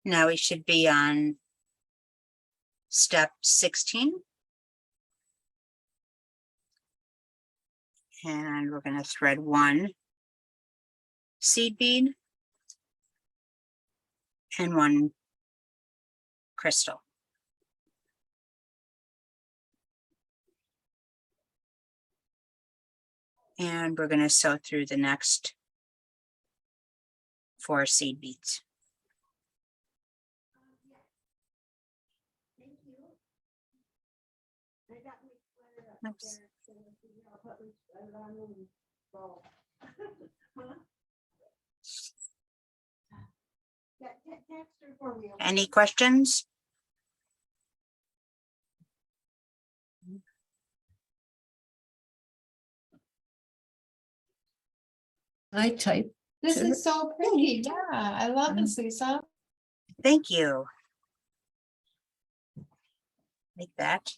Now we should be on step 16. And we're going to thread 1 seed bead and 1 crystal. And we're going to sew through the next 4 seed beads. Oops. Any questions? I type. This Sure. is so pretty. Yeah, I love this, Lisa. Thank you. Like that.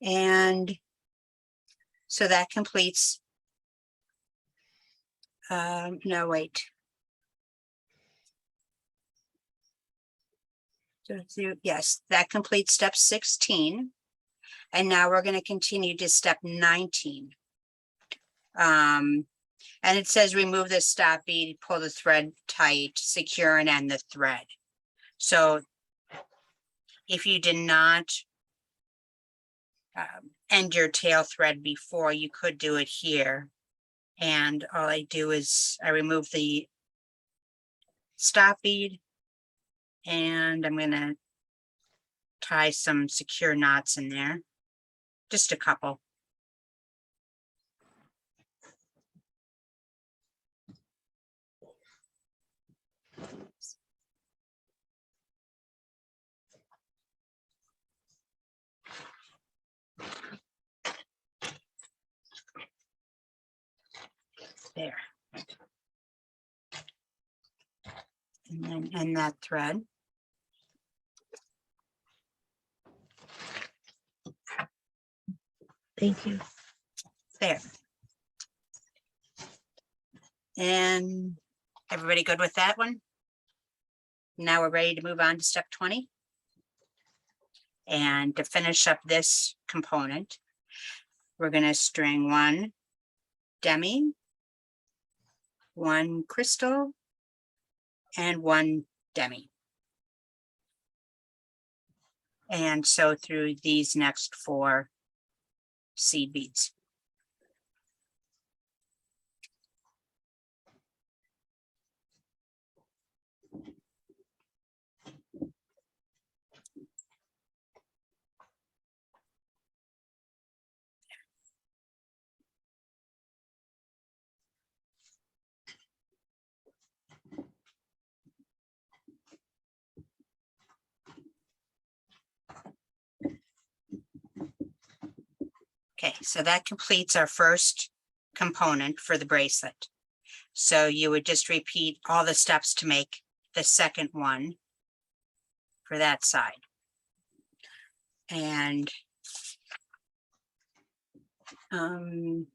And so that completes, no, wait. Yes, that completes step 16. And now we're going to continue to step 19. And it says remove the stop bead, pull the thread tight, secure and end the thread. So if you did not end your tail thread before, you could do it here. And all I do is I remove the stop bead and I'm going to tie some secure knots in there, just a couple. There. And then end that thread. Thank you. There. And everybody good with that one? Now we're ready to move on to step 20. And to finish up this component, we're going to string 1 demi, 1 crystal, and 1 demi. And sew through these next 4 seed beads. Okay, so that completes our first component for the bracelet. So you would just repeat all the steps to make the second one for that side. And so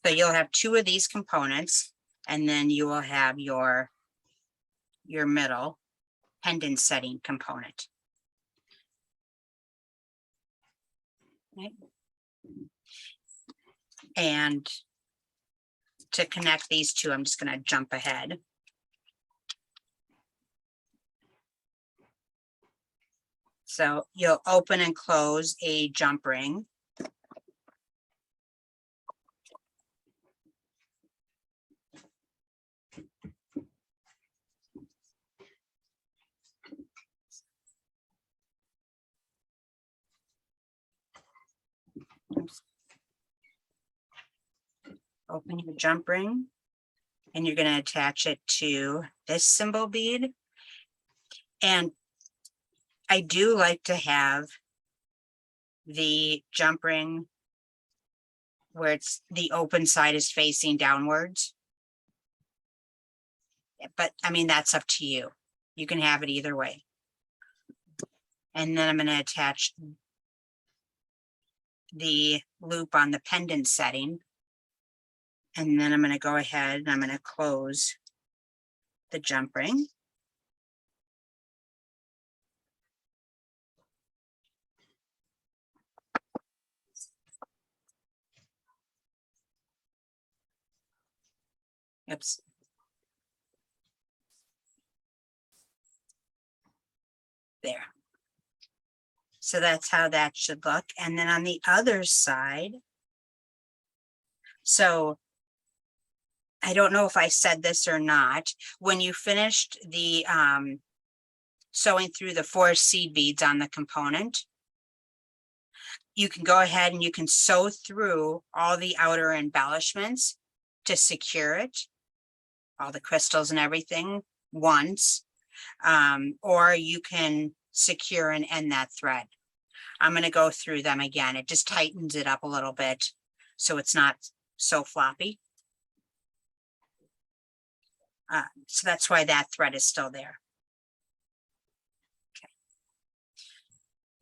you'll have 2 of these components, and then you will have your middle pendant setting component. Right. And to connect these two, I'm just going to jump ahead. So you'll open and close a jump ring. Open your jump ring and you're going to attach it to this cymbal bead. And I do like to have the jump ring where it's the open side is facing downwards. But I mean, that's up to you. You can have it either way. And then I'm going to attach the loop on the pendant setting. And then I'm going to go ahead and I'm going to close the jump ring. Oops. There. So that's how that should look. And then on the other side, so I don't know if I said this or not, when you finished the sewing through the 4 seed beads on the component, you can go ahead and you can sew through all the outer embellishments to secure it, all the crystals and everything once, or you can secure and end that thread. I'm going to go through them again. It just tightens it up a little bit so it's not so floppy. So that's why that thread is still there. Okay.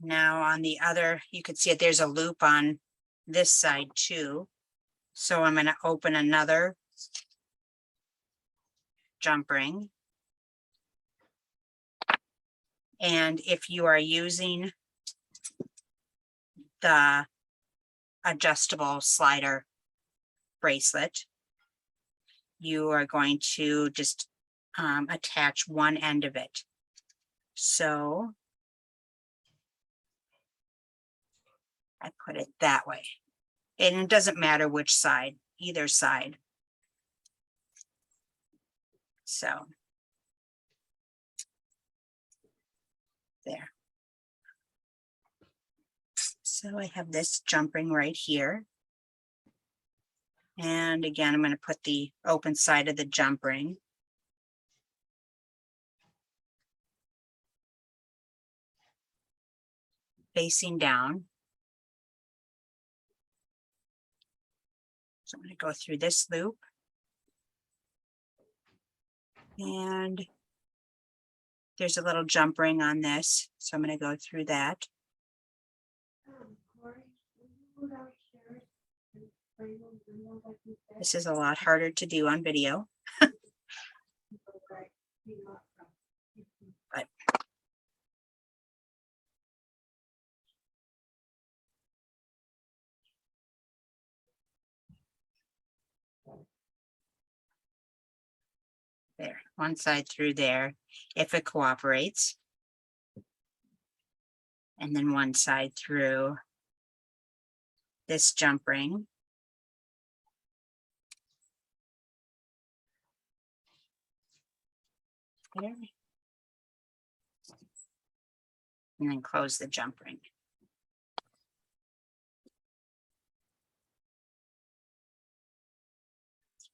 Now on the other, you can see it, there's a loop on this side too. So I'm going to open another jump ring. And if you are using the adjustable slider bracelet, you are going to just attach one end of it. So I put it that way. And it doesn't matter which side, either side. So there. So I have this jump ring right here. And again, I'm going to put the open side of the jump ring. Facing down. So I'm going to go through this loop. And there's a little jump ring on this. So I'm going to go through that. This is a lot harder to do on video. But there, one side through there, if it cooperates. And then one side through this jump ring. There. And then close the jump ring.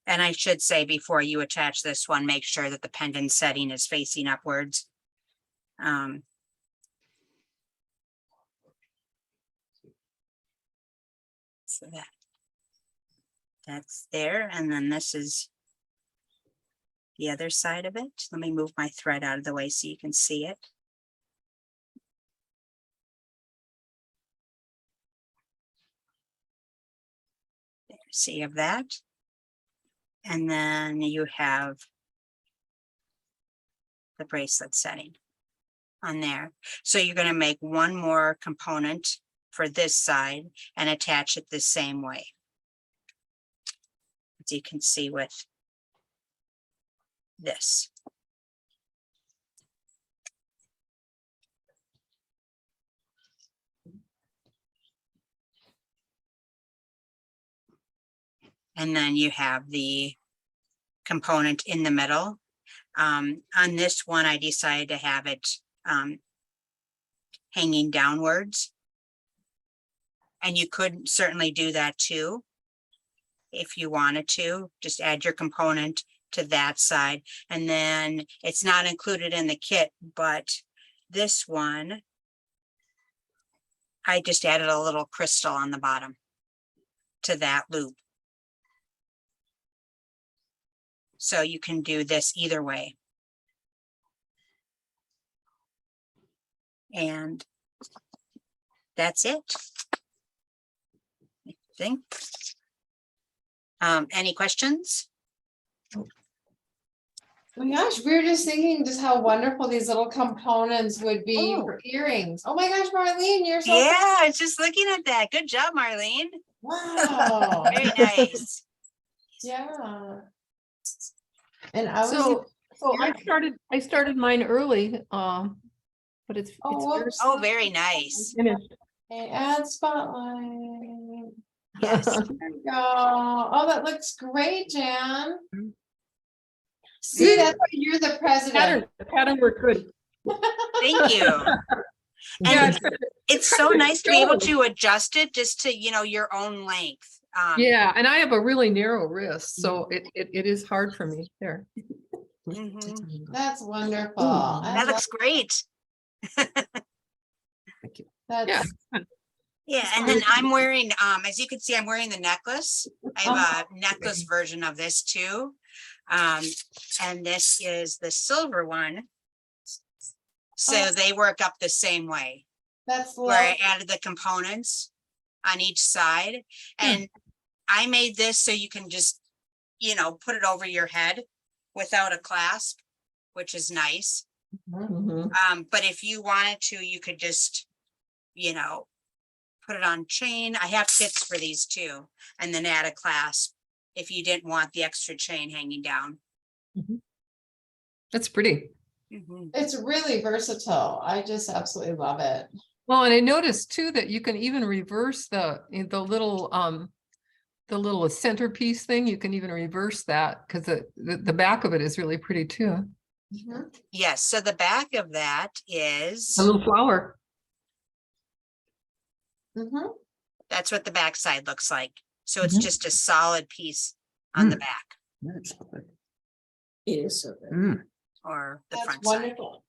And I should say before you attach this one, make sure that the pendant setting is facing upwards. So that's there. And then this is the other side of it. Let me move my thread out of the way so you can see it. There, so you have that. And then you have the bracelet setting on there. So you're going to make one more component for this side and attach it the same way. As you can see with this. And then you have the component in the middle. On this one, I decided to have it hanging downwards. And you could certainly do that too, if you wanted to. Just add your component to that side. And then it's not included in the kit, but this one, I just added a little crystal on the bottom to that loop. So you can do this either way. And that's it. I think. Any questions? Oh my gosh, we were just thinking just how wonderful these little components would be Oh. for earrings. Oh my gosh, Marlene, you're so. Yeah, I was just looking at that. Good job, Marlene. Wow. Very nice. Yeah. And I was. So I started mine early, but it's Oh, very whoops. Oh, very nice. finished. Okay, add spotlight. Yes. There we go. Oh, that looks great, Jan. See, Good. that's why you're the president. The pattern worked good. Thank you. Yeah, And it's so to nice to be able show. to adjust it just to, your own length. Yeah, and I have a really narrow wrist, so it is hard for me there. Mhm. That's wonderful. Ooh, I That love looks great. that. Yeah. Yeah, and then I'm wearing, as you can see, I'm wearing the necklace. I have a necklace version of this too. And this is the silver one. So Oh. they work up the same way, That's where I lovely. added the components on each side. And I made this so you can just, put it over your head without a clasp, which is nice. Mhm. But if you wanted to, you could just, put it on chain. I have kits for these too, and then add a clasp if you didn't want the extra chain hanging down. That's pretty. Mhm. It's really versatile. I just absolutely love it. Well, and I noticed too that you can even reverse the little centerpiece thing. You can even reverse that because the back of it is really pretty too. Mhm. Yes, so the back of that is, A little flower. Mhm. that's what the back side looks like. So it's Mhm. just a solid piece on the back That's good. It is so good. Mm. or the That's front side. wonderful.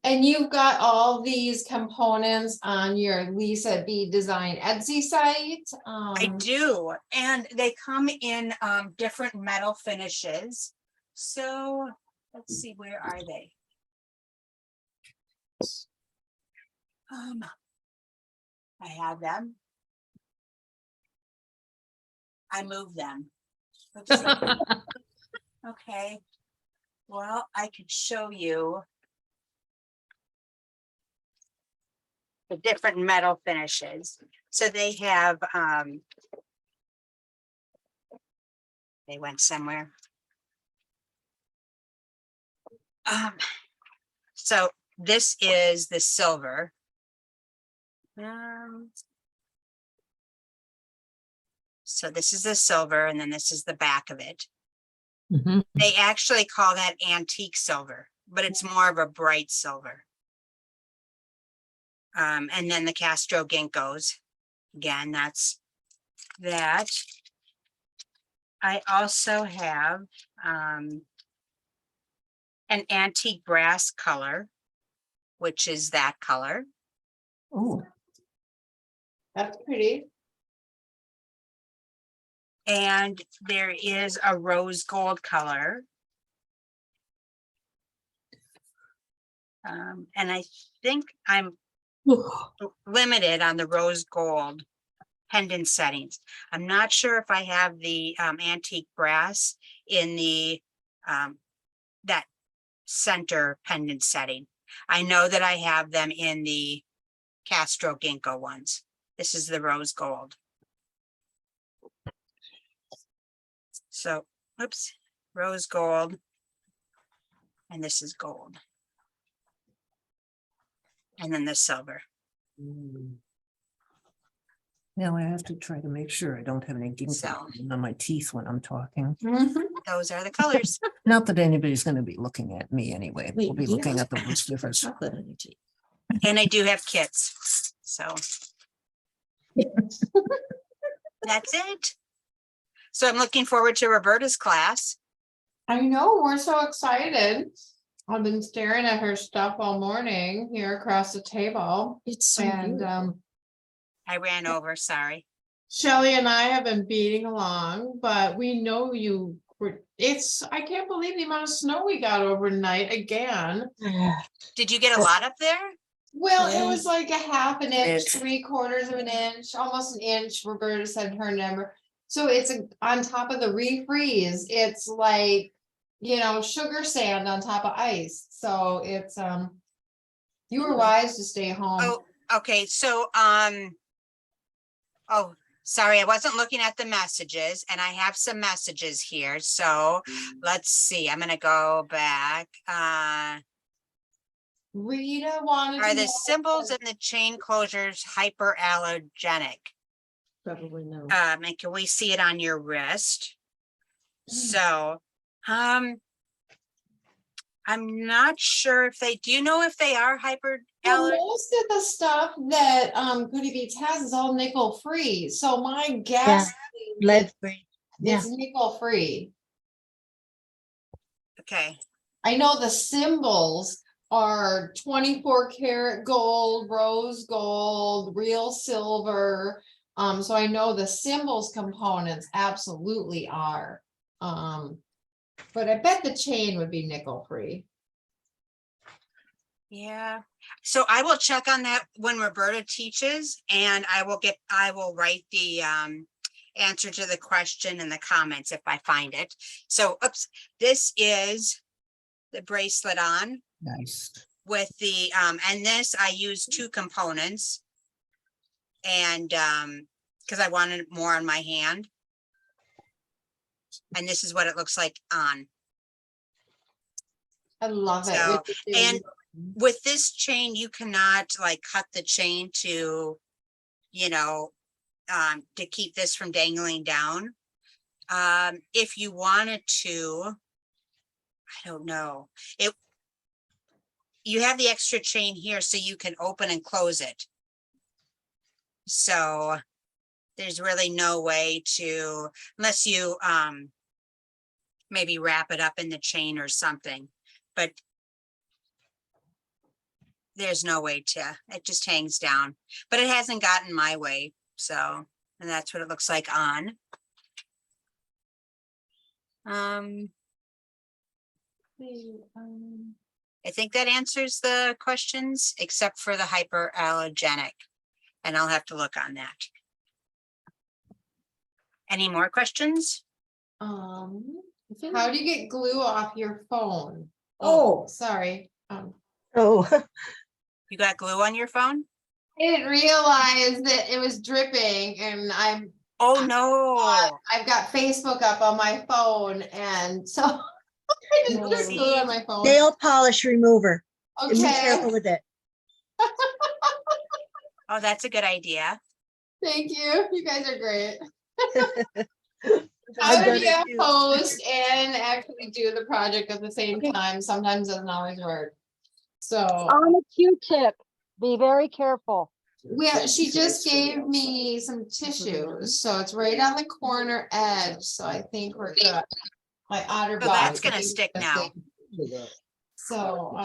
And you've got all these components on your Lisa B Design Etsy site. I do, and they come in different metal finishes. So let's see, where are they? I have them. I moved them. Let's see. Okay. Well, I could show you the different metal finishes. So they have they went somewhere. So this is the silver. So this is the silver, and then this is the back of it. Mhm. They actually call that antique silver, but it's more of a bright silver. And then the Castro Ginkgos. Again, that's that. I also have an antique brass color, which is that color. Oh, That's pretty. And there is a rose gold color. And I think I'm limited on the rose gold pendant settings. I'm not sure if I have the antique brass in the that center pendant setting. I know that I have them in the Castro Ginkgo ones. This is the rose gold. So, oops, rose gold. And this is gold. And then the silver. Now I have to try to make sure I don't have any ink So- on my teeth when I'm talking. Those are the colors. Not that anybody's going to be looking at me anyway. We'll be Wait, looking yeah. at the worst difference. Chocolate on your teeth. And I do have kits. So that's it. So I'm looking forward to Roberta's class. I know, we're so excited. I've been staring at her stuff all morning here across the table. It's so And beautiful. I ran over, sorry. Shelley and I have been beating along, but we know you were, I can't believe the amount of snow we got overnight again. Did you get a lot up there? Well, Yeah. it was like a half an inch, It's- 3/4 of an inch, almost an inch. Roberta said her number. So it's on top of the refreeze. It's like, sugar sand on top of ice. So it's, you were wise to stay home. Oh, okay, so, oh, sorry, I wasn't looking at the messages and I have some messages here. So let's see, I'm gonna go back. Rita wanted Are to the know- symbols in the chain closures hyperallergenic? Probably no. And can we see it on your wrist? So, I'm not sure if do you know if they are Well, hyperallergenic? most of the stuff that Goody Beats has is all nickel free. So my guess Lead free. Yeah. is nickel free. Okay, I know the symbols are 24 karat gold, rose gold, real silver. So I know the symbols components absolutely are. But I bet the chain would be nickel free. yeah. So I will check on that when Roberta teaches and I will write the answer to the question in the comments if I find it. So, oops, this is the bracelet on Nice. with the, and this I use 2 components. And, because I wanted more on my hand. And this is what it looks like on. I love it. So, With the and with this chain, you cannot like cut the chain to, to keep this from dangling down. If you wanted to, I don't know, you have the extra chain here so you can open and close it. So there's really no way to, unless you maybe wrap it up in the chain or something, but there's no way to, it just hangs down, but it hasn't gotten my way. So, and that's what it looks like on. I think that answers the questions except for the hyperallergenic, and I'll have to look on that. Any more questions? how do you get glue off your phone? Oh. Sorry. Oh. You got glue on your phone? I didn't realize that it was dripping and Oh, no. I've got Facebook up on my phone and so I just put See? glue on my phone. Nail polish remover. Be careful Okay, with it. Oh, that's a good idea. thank you. You guys are great. I've How done do you it too. post and actually do the project at the same time? Sometimes doesn't always work. So, On a Q-tip, be very careful. she just gave me some tissues, so it's right on the corner edge, so I think we're good. My otter So that's box. gonna stick now. So,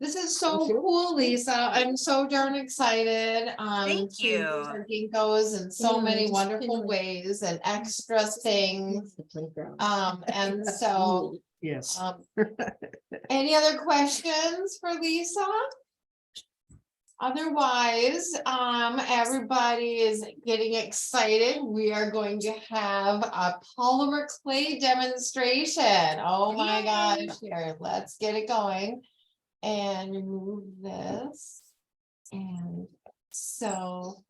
this is so cool, Lisa. I'm so darn excited, Thank to you. use our ginkgos in so Yeah, many just wonderful kinda- ways and extra things. The playground. And so, Yes. any other questions for Lisa? Otherwise, everybody is getting excited. We are going to have a polymer clay demonstration. Oh my gosh, here, let's get it going. And remove this. And So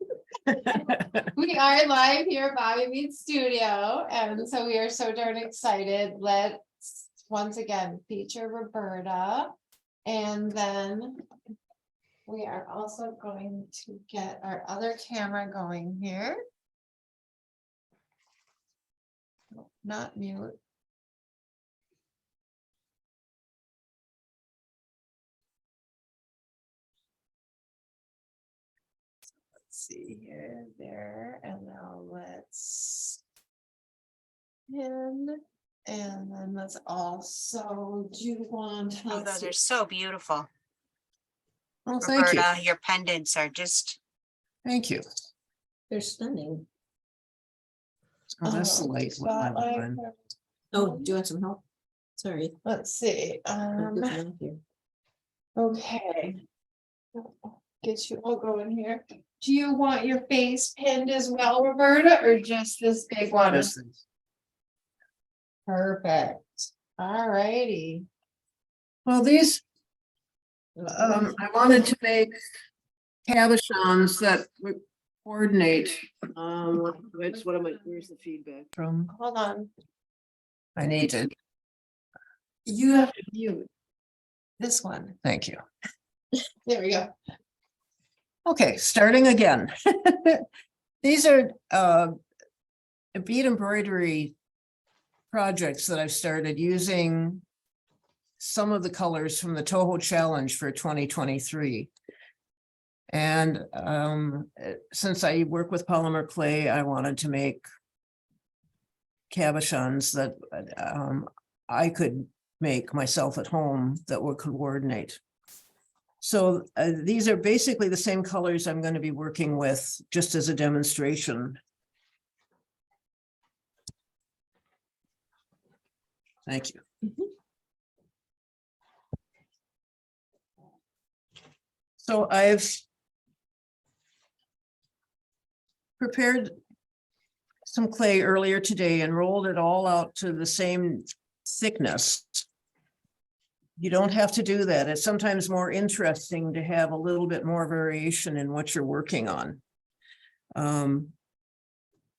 we are live here at Bobby Meets Studio, and so we are so darn excited. Let's once again feature Roberta, and then we are also going to get our other camera going here. Not mute. See here, there, and now let's pin, and then let's also do one. Oh, those are so beautiful. Well, thank you. Roberta, your pendants are just, Thank you. They're stunning. Oh, that's the light. one I'm Spotlight. on. Oh, do you want some help? Sorry. Let's see, I'm good enough here. okay. Get you all going here. Do you want your face pinned as well, Roberta, or just this big one? Just- Perfect. All righty. Well, these, I wanted to make cabochons that would coordinate. Where's the feedback from? Hold on. I need to, You have to mute this one. thank you. There we go. Okay, starting again. These are bead embroidery projects that I've started using some of the colors from the Toho Challenge for 2023. And since I work with polymer clay, I wanted to make cabochons that I could make myself at home that would coordinate. So these are basically the same colors I'm going to be working with just as a demonstration. Thank you. So I've prepared some clay earlier today and rolled it all out to the same thickness. You don't have to do that. It's sometimes more interesting to have a little bit more variation in what you're working on.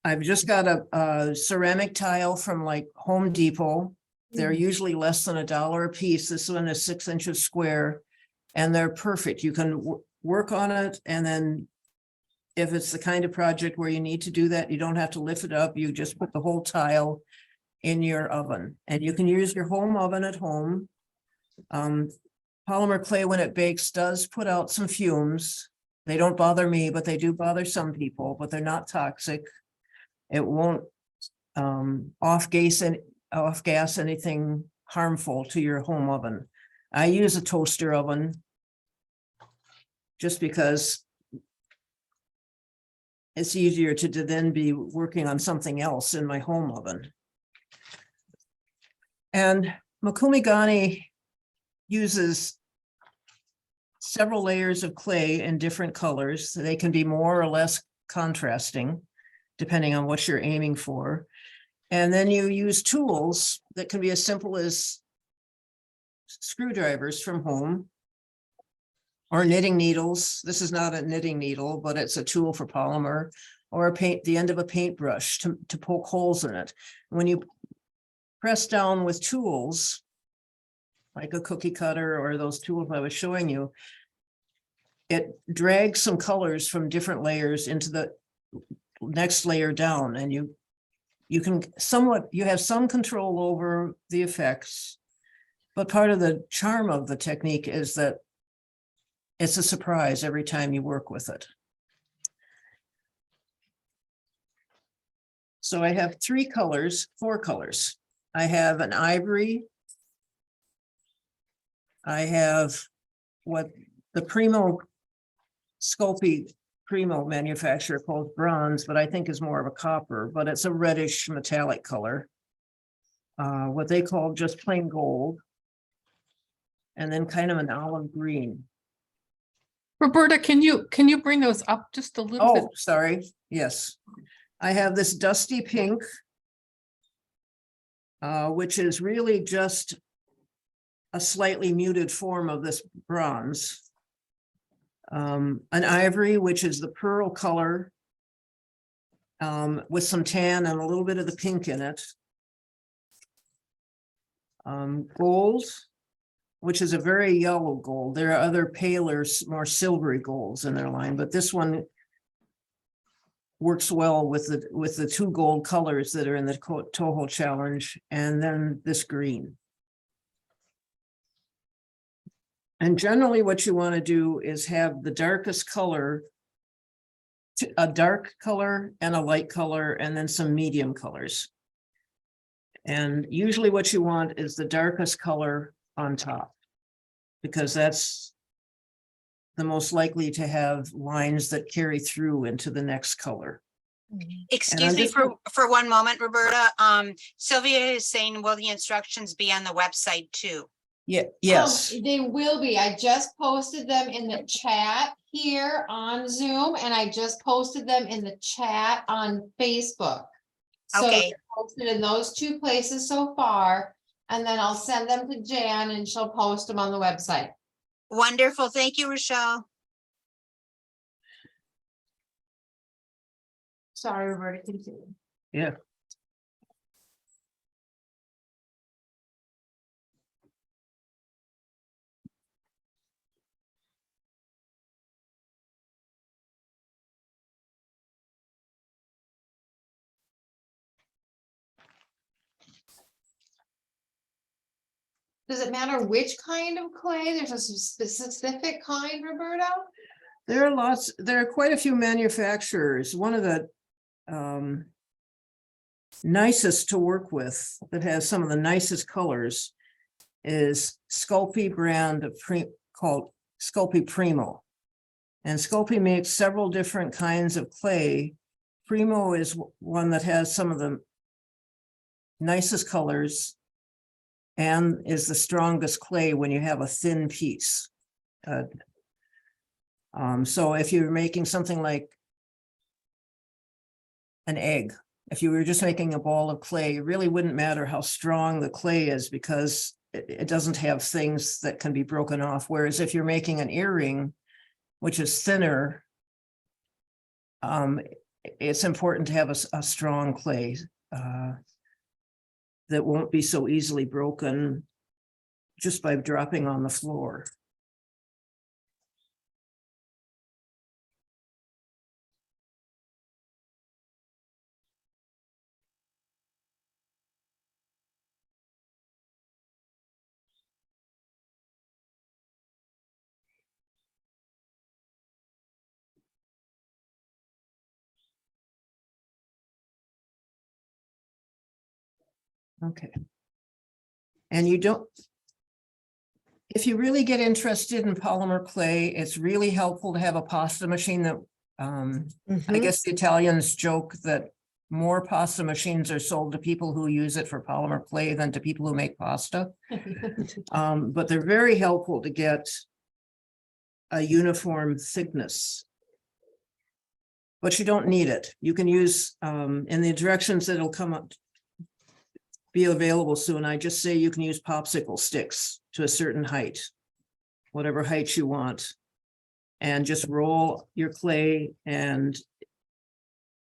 I've just got a ceramic tile from like Home Depot. They're usually less than $1 a piece. This one is 6 inches square, and they're perfect. You can work on it, and then if it's the kind of project where you need to do that, you don't have to lift it up. You just put the whole tile in your oven, and you can use your home oven at home. Polymer clay, when it bakes, does put out some fumes. They don't bother me, but they do bother some people, but they're not toxic. It won't off gas anything harmful to your home oven. I use a toaster oven just because it's easier to then be working on something else in my home oven. And Makumigani uses several layers of clay in different colors. They can be more or less contrasting, depending on what you're aiming for. And then you use tools that can be as simple as screwdrivers from home or knitting needles. This is not a knitting needle, but it's a tool for polymer, or the end of a paintbrush to poke holes in it. When you press down with tools, like a cookie cutter or those tools I was showing you, it drags some colors from different layers into the next layer down, and you have some control over the effects. But part of the charm of the technique is that it's a surprise every time you work with it. So I have 4 colors. I have an ivory. I have what the Sculpey Primo manufacturer calls bronze, but I think is more of a copper, but it's a reddish metallic color. What they call just plain gold. And then kind of an olive green. Roberta, can you bring those up just a little bit? Oh, sorry. Yes. I have this dusty pink, which is really just a slightly muted form of this bronze. An ivory, which is the pearl color, with some tan and a little bit of the pink in it. Gold, which is a very yellow gold. There are other paler, more silvery golds in their line, but this one works well with the two gold colors that are in the Toho challenge, and then this green. And generally what you want to do is have the darkest color, a dark color and a light color, and then some medium colors. And usually what you want is the darkest color on top, because that's the most likely to have lines that carry through into the next color. Excuse me for one moment, Roberta. Sylvia is saying, will the instructions be on the website too? Yeah, yes. They will be. I just posted them in the chat here on Zoom, and I just posted them in the chat on Facebook. So Okay. they're posted in those two places so far, and then I'll send them to Jan and she'll post them on the website. Wonderful. Thank you, Rochelle. Sorry, Roberta, continue. Yeah. Does it matter which kind of clay? There's a specific kind, Roberta? There are quite a few manufacturers. One of the nicest to work with, that has some of the nicest colors, is Sculpey brand called Sculpey Primo. And Sculpey makes several different kinds of clay. Primo is one that has some of the nicest colors and is the strongest clay when you have a thin piece. So if you're making something like an egg, if you were just making a ball of clay, it really wouldn't matter how strong the clay is, because it doesn't have things that can be broken off. Whereas if you're making an earring, which is thinner, it's important to have a strong clay that won't be so easily broken just by dropping on the floor. Okay. And you don't, if you really get interested in polymer clay, it's really helpful to have a pasta machine that, I guess the Italians joke that more pasta machines are sold to people who use it for polymer clay than to people who make pasta. But they're very helpful to get a uniform thickness. But you don't need it. You can use, in the directions that'll come up, be available soon, I just say you can use popsicle sticks to a certain height, whatever height you want, and just roll your clay, and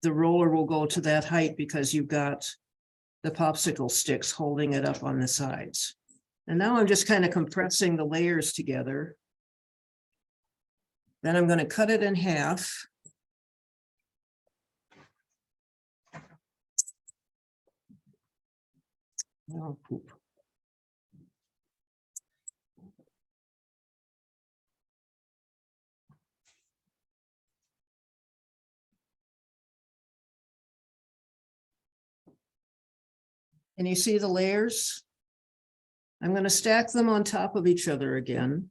the roller will go to that height because you've got the popsicle sticks holding it up on the sides. And now I'm just kind of compressing the layers together. Then I'm going to cut it in half. Oh, poop. And you see the layers? I'm going to stack them on top of each other again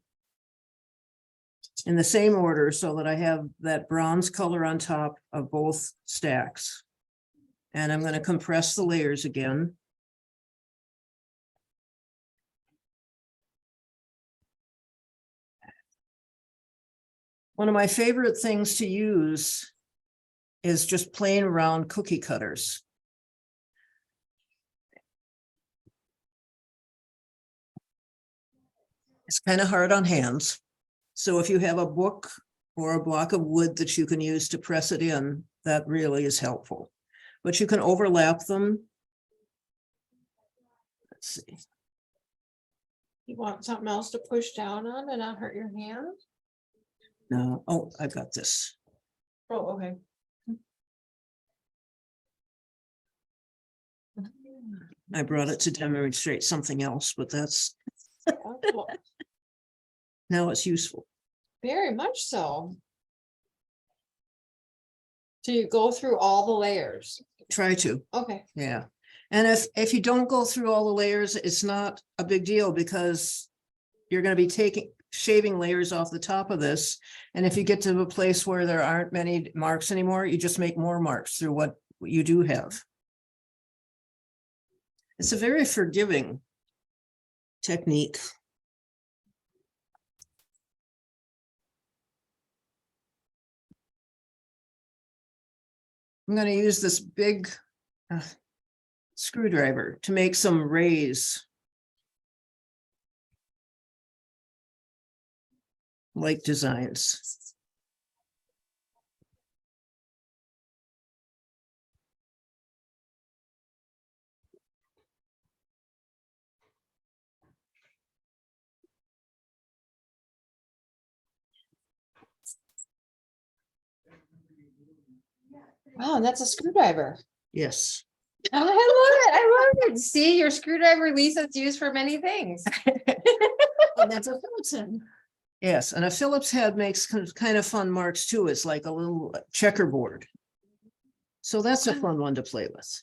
in the same order so that I have that bronze color on top of both stacks. And I'm going to compress the layers again. One of my favorite things to use is just plain round cookie cutters. It's kind of hard on hands. So if you have a book or a block of wood that you can use to press it in, that really is helpful. But you can overlap them. Let's see. You want something else to push down on and not hurt your hand? No, oh, I've got this. Oh, okay. I brought it to demonstrate something else, but that's, now it's useful. Very much so. So you go through all the layers. Try to, Okay. yeah. And if you don't go through all the layers, it's not a big deal because you're going to be shaving layers off the top of this. And if you get to a place where there aren't many marks anymore, you just make more marks through what you do have. It's a very forgiving technique. I'm going to use this big screwdriver to make some rays. Like designs. Wow, that's a screwdriver. Yes. Oh, I love it. I love it. See, your screwdriver, Lisa's used for many things. And that's a Phillips head. Yes, and a Phillips head makes kind of fun marks too. It's like a little checkerboard. So that's a fun one to play with.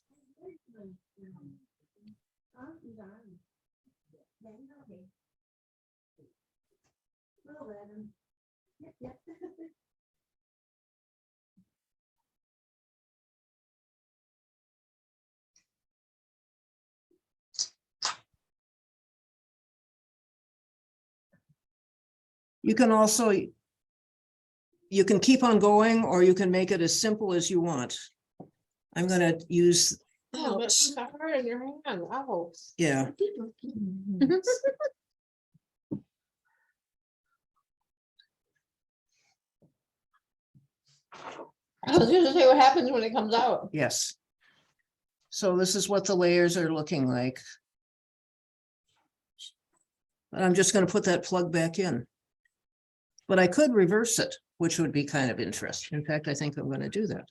You can also, you can keep on going, or you can make it as simple as you want. I'm going to use, Oh, but it's not hard in your hand. Wow. yeah, I was gonna say what happens when it comes out. yes. So this is what the layers are looking like. And I'm just going to put that plug back in. But I could reverse it, which would be kind of interesting. In fact, I think I'm going to do that.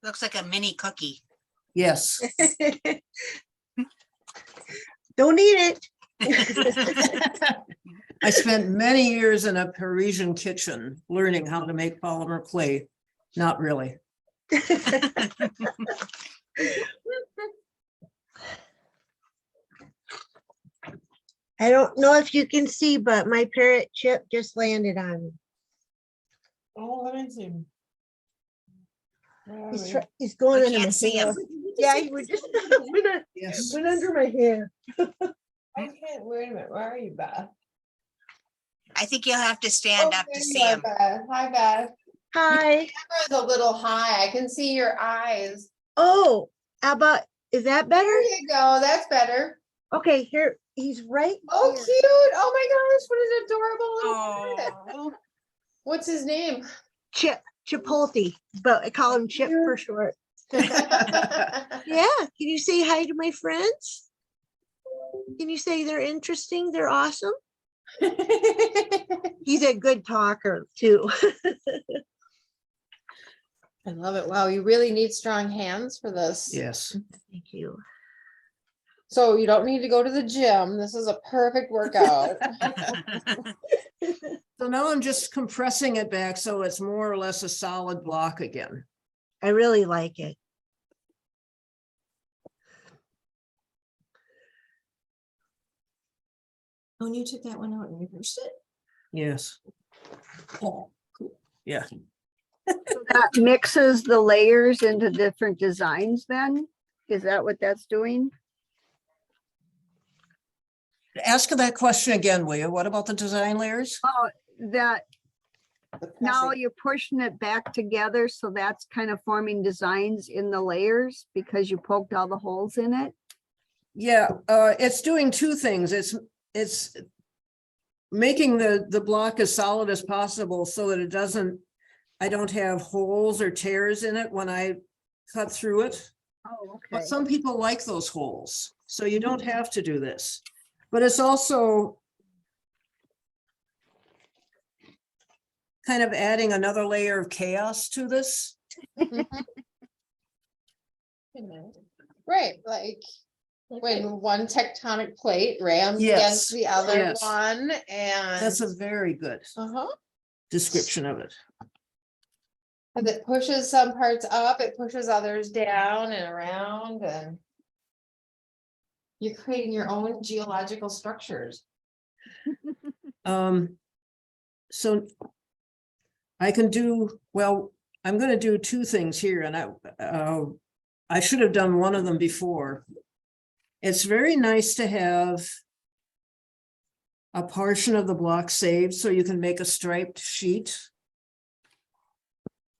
Looks like a mini cookie. Yes. Don't eat it. I spent many years in a Parisian kitchen learning how to make polymer clay. Not really. I don't know if you can see, but my parrot Chip just landed on me. Oh, let me see. He's going We under my can't see hair. him. Yeah, he would just Yes. went under my hair. I can't, wait a minute, where are you, Beth? I think you'll have to stand up there to you see are, him. Beth. Hi, Beth. Hi. Camera's a little high. I can see your eyes. Oh, how about, is that better? There you go. That's better. Okay, here, he's right. Oh, here. cute. Oh my gosh, what an adorable little parrot. Oh, What's his name? Chipotle, but I call him Chip for short. Yeah, can you say hi to my friends? Can you say they're interesting? They're awesome. He's a good talker too. I love it. Wow, you really need strong hands for this. Yes. Thank you. So you don't need to go to the gym. This is a perfect workout. So now I'm just compressing it back so it's more or less a solid block again. I really like it. Oh, and you took that one out and reversed it? Yes. Yeah. That mixes the layers into different designs then? Is that what that's doing? Ask her that question again, will you? What about the design layers? Oh, that The now pressing. you're pushing it back together, so that's kind of forming designs in the layers because you poked all the holes in it. Yeah, it's doing two things. It's making the block as solid as possible so that it doesn't, I don't have holes or tears in it when I cut through it. Oh, But okay. some people like those holes, so you don't have to do this. But it's also kind of adding another layer of chaos to this. Right, like when one tectonic plate rams Yes, against the other yes. one and. That's a very good Uh-huh, description of it. as it pushes some parts up, it pushes others down and around and. You're creating your own geological structures. So I can do, well, I'm gonna do two things here, and I should have done one of them before. It's very nice to have a portion of the block saved so you can make a striped sheet.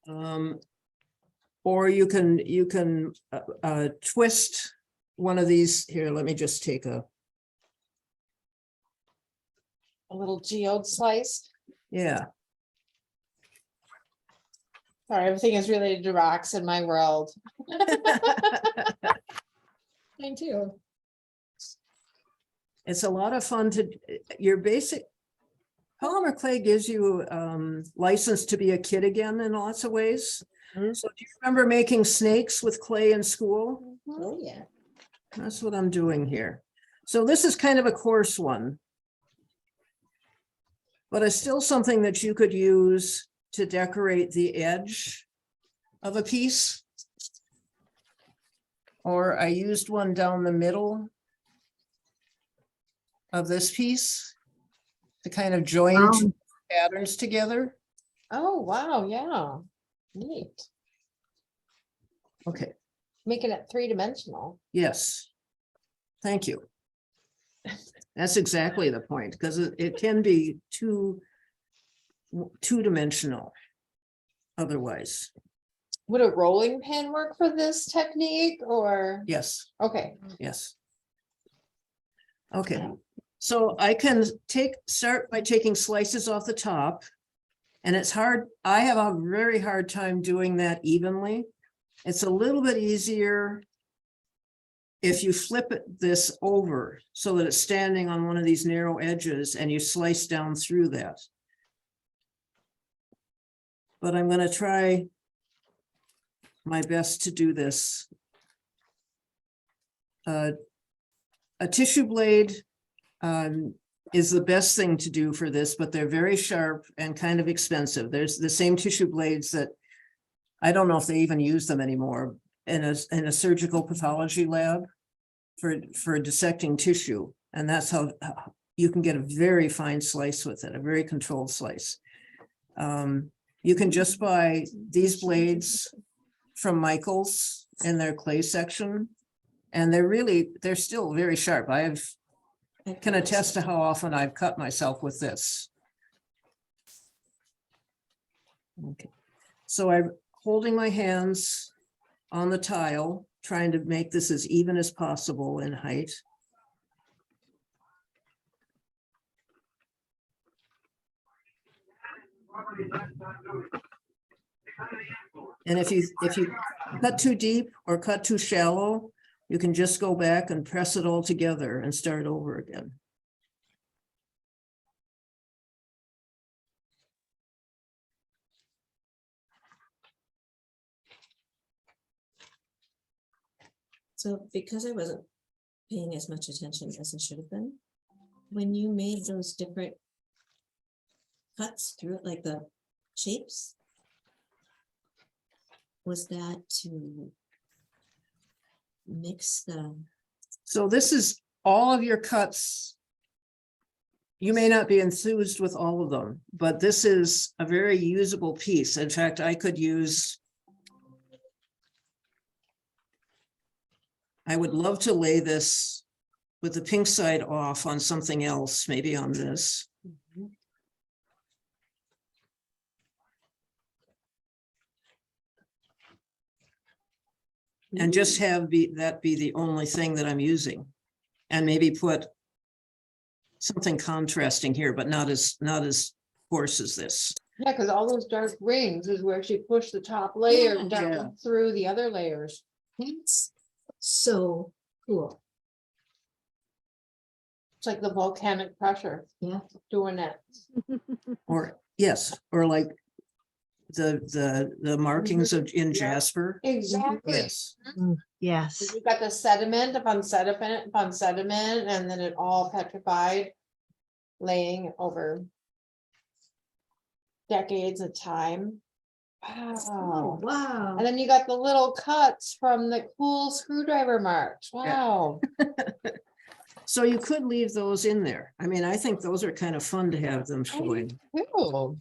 Or you can twist one of these here. Let me just take a, A little geode slice. yeah. Sorry, everything is related to rocks in my world. Mine too. It's a lot of fun to, your basic, polymer clay gives you license to be a kid again in lots of ways. Mhm. So do you remember making snakes with clay in school? Oh, yeah. That's what I'm doing here. So this is kind of a coarse one. But it's still something that you could use to decorate the edge of a piece. Or I used one down the middle of this piece to kind of join Wow. two patterns together. Oh, wow, yeah. Neat. Okay, Making it three-dimensional. yes. Thank you. That's exactly the point, because it can be two-dimensional otherwise. Would a rolling pin work for this technique or? Yes, Okay, yes. Okay, so I can start by taking slices off the top. And it's hard, I have a very hard time doing that evenly. It's a little bit easier if you flip this over so that it's standing on one of these narrow edges and you slice down through that. But I'm going to try my best to do this. A tissue blade is the best thing to do for this, but they're very sharp and kind of expensive. There's the same tissue blades that I don't know if they even use them anymore in a surgical pathology lab for dissecting tissue. And that's how you can get a very fine slice with it, a very controlled slice. You can just buy these blades from Michael's in their clay section. And they're still very sharp. I can attest to how often I've cut myself with this. Okay, so I'm holding my hands on the tile, trying to make this as even as possible in height. And if you cut too deep or cut too shallow, you can just go back and press it all together and start over again. So because I wasn't paying as much attention as I should have been, when you made those different cuts through it, like the shapes, was that to mix the? So this is all of your cuts. You may not be enthused with all of them, but this is a very usable piece. In fact, I would love to lay this with the pink side off on something else, maybe on this. And just have that be the only thing that I'm using. And maybe put something contrasting here, but not as coarse as this. Yeah, because all those dark rings is where she pushed the top layer Yeah. down Yeah. through the other layers. That's so cool. It's like the volcanic pressure Yeah. doing it. Or, yes, or like the markings of in Yeah. Jasper. Exactly. Yes, Yes. You've got the sediment upon sediment, and then it all petrified, laying over decades of time. Oh, Wow. wow. And then you got the little cuts from the cool screwdriver marks. Yeah. Wow. so you could leave those in there. I mean, I think those are kind of fun to have them showing. Cool.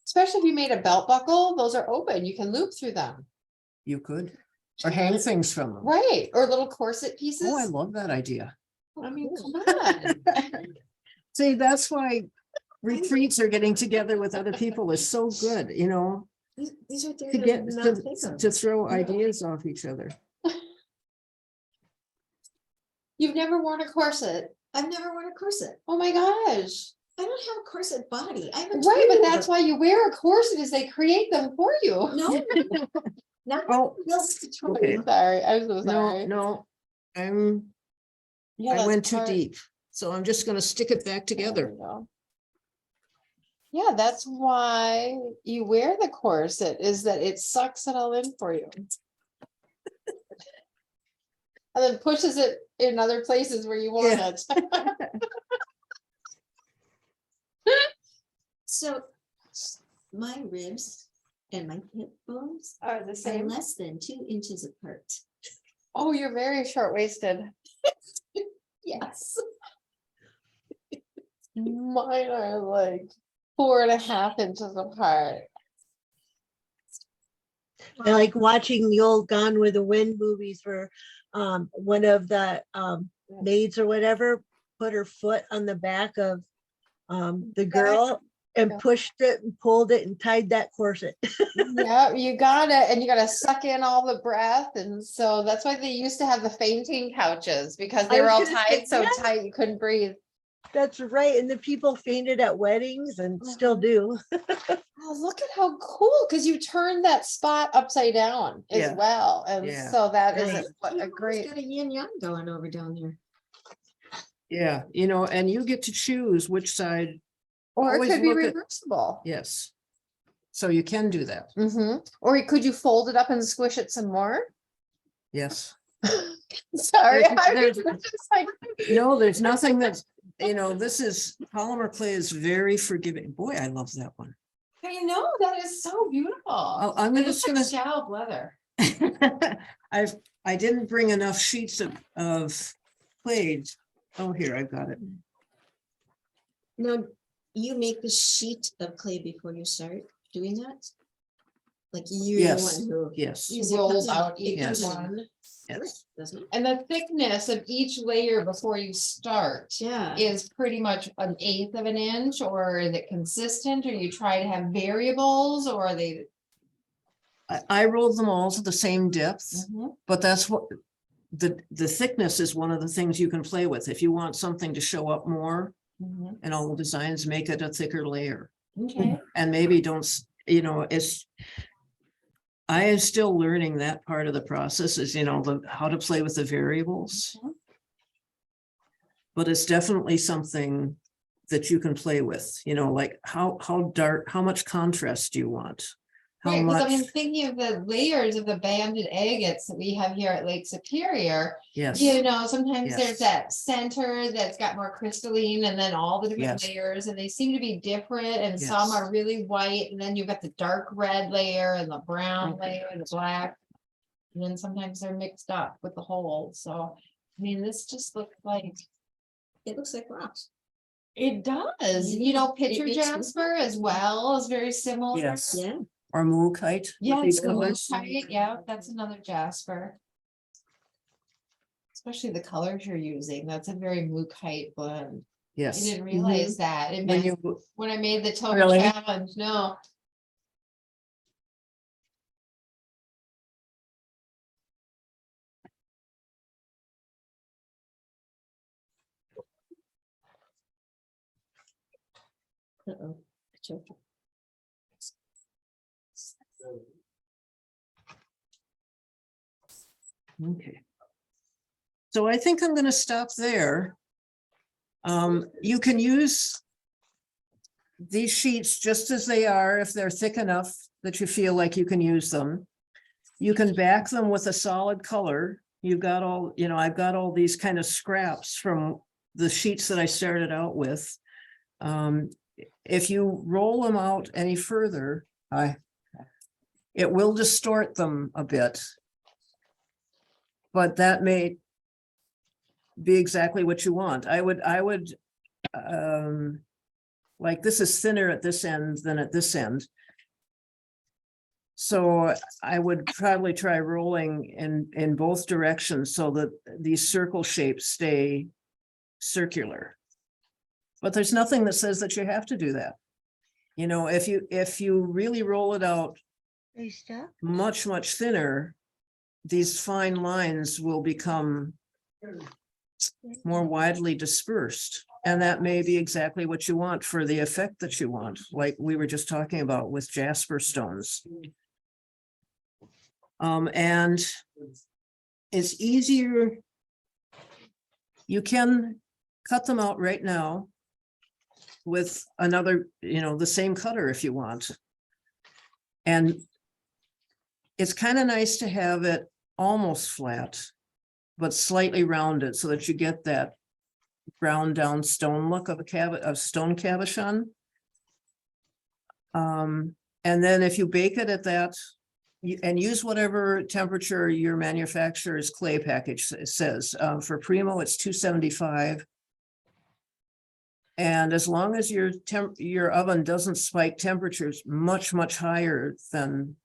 Especially if you made a belt buckle, those are open. You can loop through them. You could, or hang things from them. Right. Or little corset pieces. Oh, I love that idea. I mean, come on. See, that's why retreats or getting together with other people is so good, you know, These are things to I get did not think of. to throw ideas off each other. You've never worn a corset. I've never worn a corset. Oh my gosh. I don't have a corset body. I have a Right, but tubular. that's why you wear a corset is they create them for you. No. Not Oh, okay. Sorry, I'm so No, sorry. no, Yeah, I that's went too part- deep, so I'm just gonna stick it back There together. we go. Yeah, that's why you wear the corset, is that it sucks it all in for you. And then pushes it in other places where you want Yeah. it. So my ribs and my hip bones Are the are same. less than 2 inches apart. Oh, you're very short-waisted. Yes. Mine are like 4.5 inches apart. I like watching the old Gone with the Wind movies where one of the maids or whatever put her foot on the back of the girl and Yeah. pushed it and pulled it and tied that corset. Yeah, you got it, and you gotta suck in all the breath, and so that's why they used to have the fainting couches, because they I were was all gonna say, tied so yeah. tight you couldn't breathe. That's right. And the people fainted at weddings and still do. Oh, look at how cool, because you turned that spot upside down as Yeah. well, and Yeah. so that is Right. a great. Got a yin yang going over down there. Yeah, you know, and you get to choose which side, Or it always could be look at- reversible. yes. So you can do that, Or could you fold it up and squish it some more? yes. Sorry, I There's- was just like. No, there's nothing that's, you know, this is, polymer clay is very forgiving. Boy, I love that one. I know, that is so beautiful. I'm It just looks like gonna, scallop leather. I didn't bring enough sheets of clay. Oh, here, I've got it. Now, you make the sheet of clay before you start doing that? Like you're the Yes, one who. yes, Is it Rolls comes in- out it each comes in one. yes. Doesn't it? And the thickness of each layer before you start Yeah. is pretty much 1/8 of an inch, or is it consistent, or you try to have variables, or are they? I rolled them all to the same depth, Mhm, but that's what, the thickness is one of the things you can play with. If you want something to show up more mhm. in all the designs, make it a thicker layer. Okay, And maybe don't, you know, I am still learning that part of the process is, you know, how to play with the variables. Mhm. But it's definitely something that you can play with, you know, like how dark, how much contrast do you want? How right, because much, I'm thinking of the layers of the banded agates that we have here at Lake Superior. yes, You know, sometimes Yes. there's that center that's got more crystalline, and then all the different Yes. layers, and they seem to be different, and some Yes. are really white, and then you've got the dark red layer and the brown Okay. layer and the black. And then sometimes they're mixed up with the whole, so, I mean, this just looks like, It looks like rocks. it does, Yeah, you know, it picture makes me- jasper as well is very similar. yes, Yeah. or mookaite. with Yeah, these it's the colors. mookaite, yeah, that's another jasper. Especially the colors you're using, that's a very mookaite blend. I Yes, didn't realize that. It when meant you, when I made the tone Really? challenge, no. Uh-oh. I choked. Okay. So I think I'm going to stop there. You can use these sheets just as they are, if they're thick enough that you feel like you can use them. You can back them with a solid color. You've got all, you know, I've got all these kind of scraps from the sheets that I started out with. If you roll them out any further, it will distort them a bit. But that may be exactly what you want. I would, like this is thinner at this end than at this end. So I would probably try rolling in both directions so that these circle shapes stay circular. But there's nothing that says that you have to do that. You know, if you really roll it out Are you stuck? much thinner, these fine lines will become more widely dispersed. And that may be exactly what you want for the effect that you want, like we were just talking about with jasper stones. And it's easier. You can cut them out right now with another, you know, the same cutter if you want. And it's kind of nice to have it almost flat, but slightly rounded so that you get that ground down stone look of a stone cabochon. And then if you bake it at that, and use whatever temperature your manufacturer's clay package says. For Primo, it's 275. And as long as your oven doesn't spike temperatures much higher than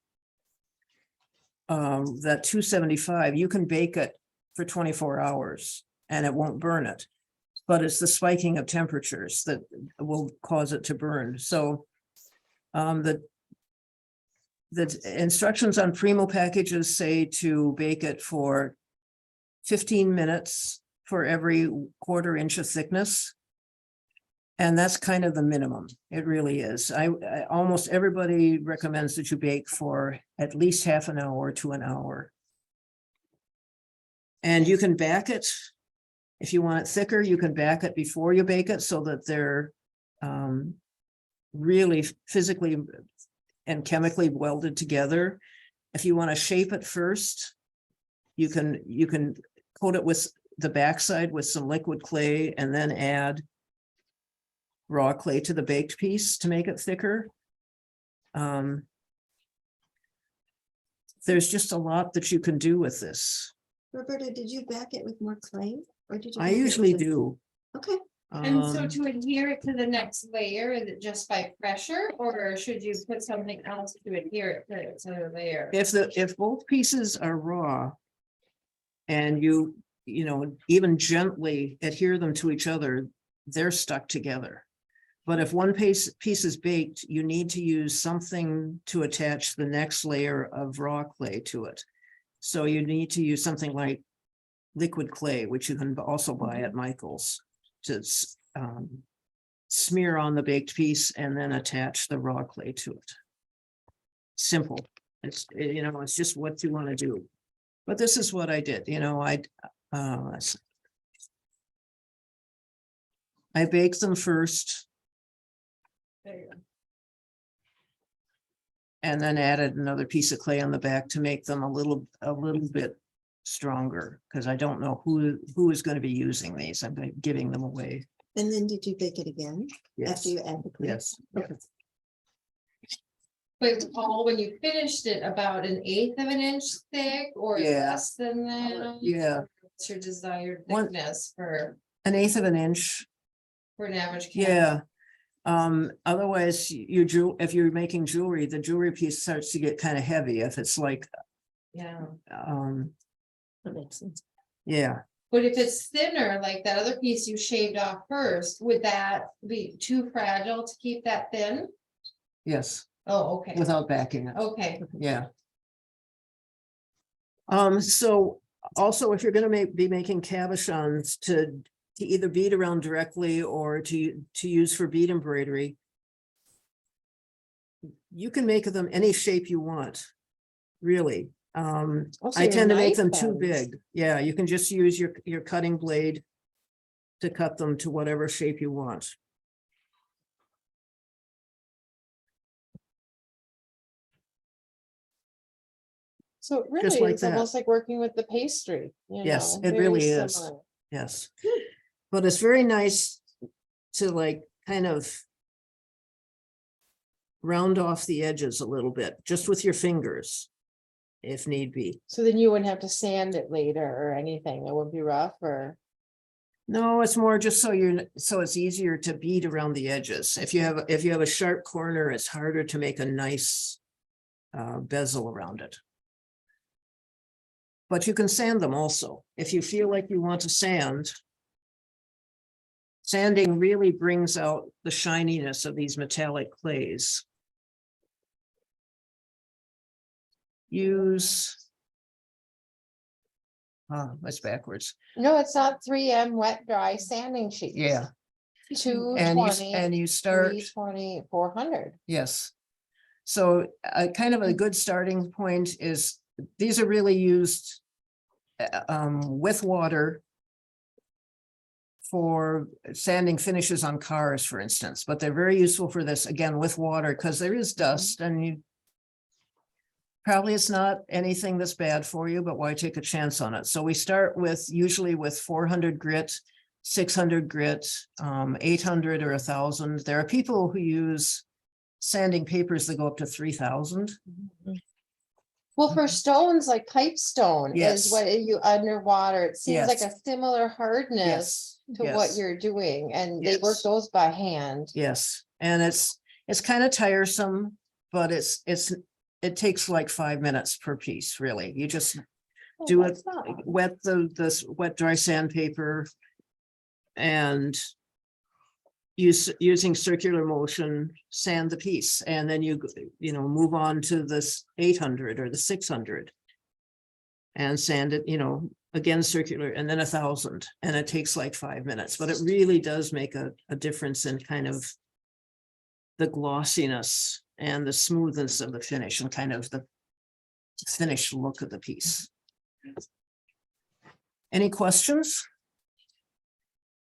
that 275, you can bake it for 24 hours and it won't burn it. But it's the spiking of temperatures that will cause it to burn. So the instructions on Primo packages say to bake it for 15 minutes for every 1/4 inch of thickness. And that's kind of the minimum. It really is. I almost everybody recommends that you bake for at least half an hour to an hour. And you can back it. If you want it thicker, you can back it before you bake it so that they're really physically and chemically welded together. If you want to shape it first, you can coat it with the backside with some liquid clay and then add raw clay to the baked piece to make it thicker. There's just a lot that you can do with this. Roberta, did you back it with more clay? Or did you? I back it usually with- do. Okay. And so to adhere it to the next layer, is it just by pressure, or should you put something else to adhere it to the layer? If both pieces are raw and you know, even gently adhere them to each other, they're stuck together. But if one piece is baked, you need to use something to attach the next layer of raw clay to it. So you need to use something like liquid clay, which you can also buy at Michael's, to smear on the baked piece and then attach the raw clay to it. Simple. It's, you know, it's just what you want to do. But this is what I did, you know, I baked them first. There you go. And then added another piece of clay on the back to make them a little bit stronger, because I don't know who is going to be using these. I'm giving them away. And then did you bake it again Yes. after you add the clay? Yes. Okay. But Paul, when you finished it, about 1/8 of an inch thick or Yeah. less than that? Yeah, What's your desired One- thickness for 1/8 of an inch. an average? candle? Yeah. Otherwise if you're making jewelry, the jewelry piece starts to get kind of heavy if it's like, Yeah, That makes sense. yeah. but if it's thinner, like that other piece you shaved off first, would that be too fragile to keep that thin? Yes, Oh, okay, without backing it. okay, Yeah. So also, if you're gonna be making cabochons to either bead around directly or to use for bead embroidery, you can make them any shape you want, really. Oh, so I you're tend to make knife them too bends. big. Yeah, you can just use your cutting blade to cut them to whatever shape you want. So it Just really like is that. almost like working with the pastry, you Yes, know, it very really is. similar. Yes. But it's very nice to like kind of round off the edges a little bit, just with your fingers, if need be. So then you wouldn't have to sand it later or anything. It wouldn't be rough or. No, it's more just so it's easier to beat around the edges. If you have a sharp corner, it's harder to make a nice bezel around it. But you can sand them also. If you feel like you want to sand, sanding really brings out the shininess of these metallic clays. Use, that's backwards. No, it's not 3M wet dry sanding sheets. Yeah. 220. And you start, 320, 400. yes. So kind of a good starting point is these are really used with water for sanding finishes on cars, for instance, but they're very useful for this again with water because there is dust and you probably it's not anything that's bad for you, but why take a chance on it? So we start with usually with 400 grit, 600 grit, 800 or 1,000. There are people who use sanding papers that go up to 3,000. Well, for stones like pipestone Yes. is what you underwater. It seems like Yes. a similar hardness to what yes. you're doing, and they work Yes. those by hand. Yes, and it's kind of tiresome, but it takes like 5 minutes per piece, really. You just Oh, do it, that's not- wet this wet dry sandpaper and using circular motion, sand the piece, and then you move on to this 800 or the 600 and sand it, again, circular, and then 1,000, and it takes like 5 minutes, but it really does make a difference in kind of the glossiness and the smoothness of the finish and kind of the finished look of the piece. Any questions?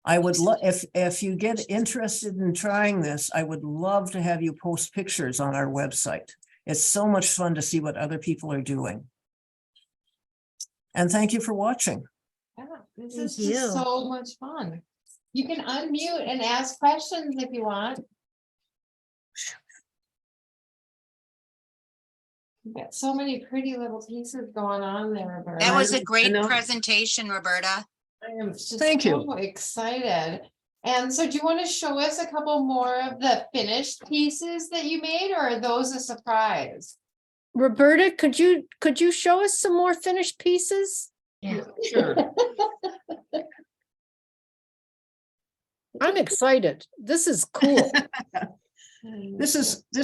I would love, if you get interested in trying this, I would love to have you post pictures on our website. It's so much fun to see what other people are doing. And thank you for watching. Yeah, this Thank is you. just so much fun. You can unmute and ask questions if you want. You've got so many pretty little pieces going on there, Roberta. That was I a great know. presentation, Roberta. I am just Thank you. so excited. And so do you want to show us a couple more of the finished pieces that you made, or are those a surprise? Roberta, could you show us some more finished pieces? Yeah, Sure. I'm excited. This is cool. This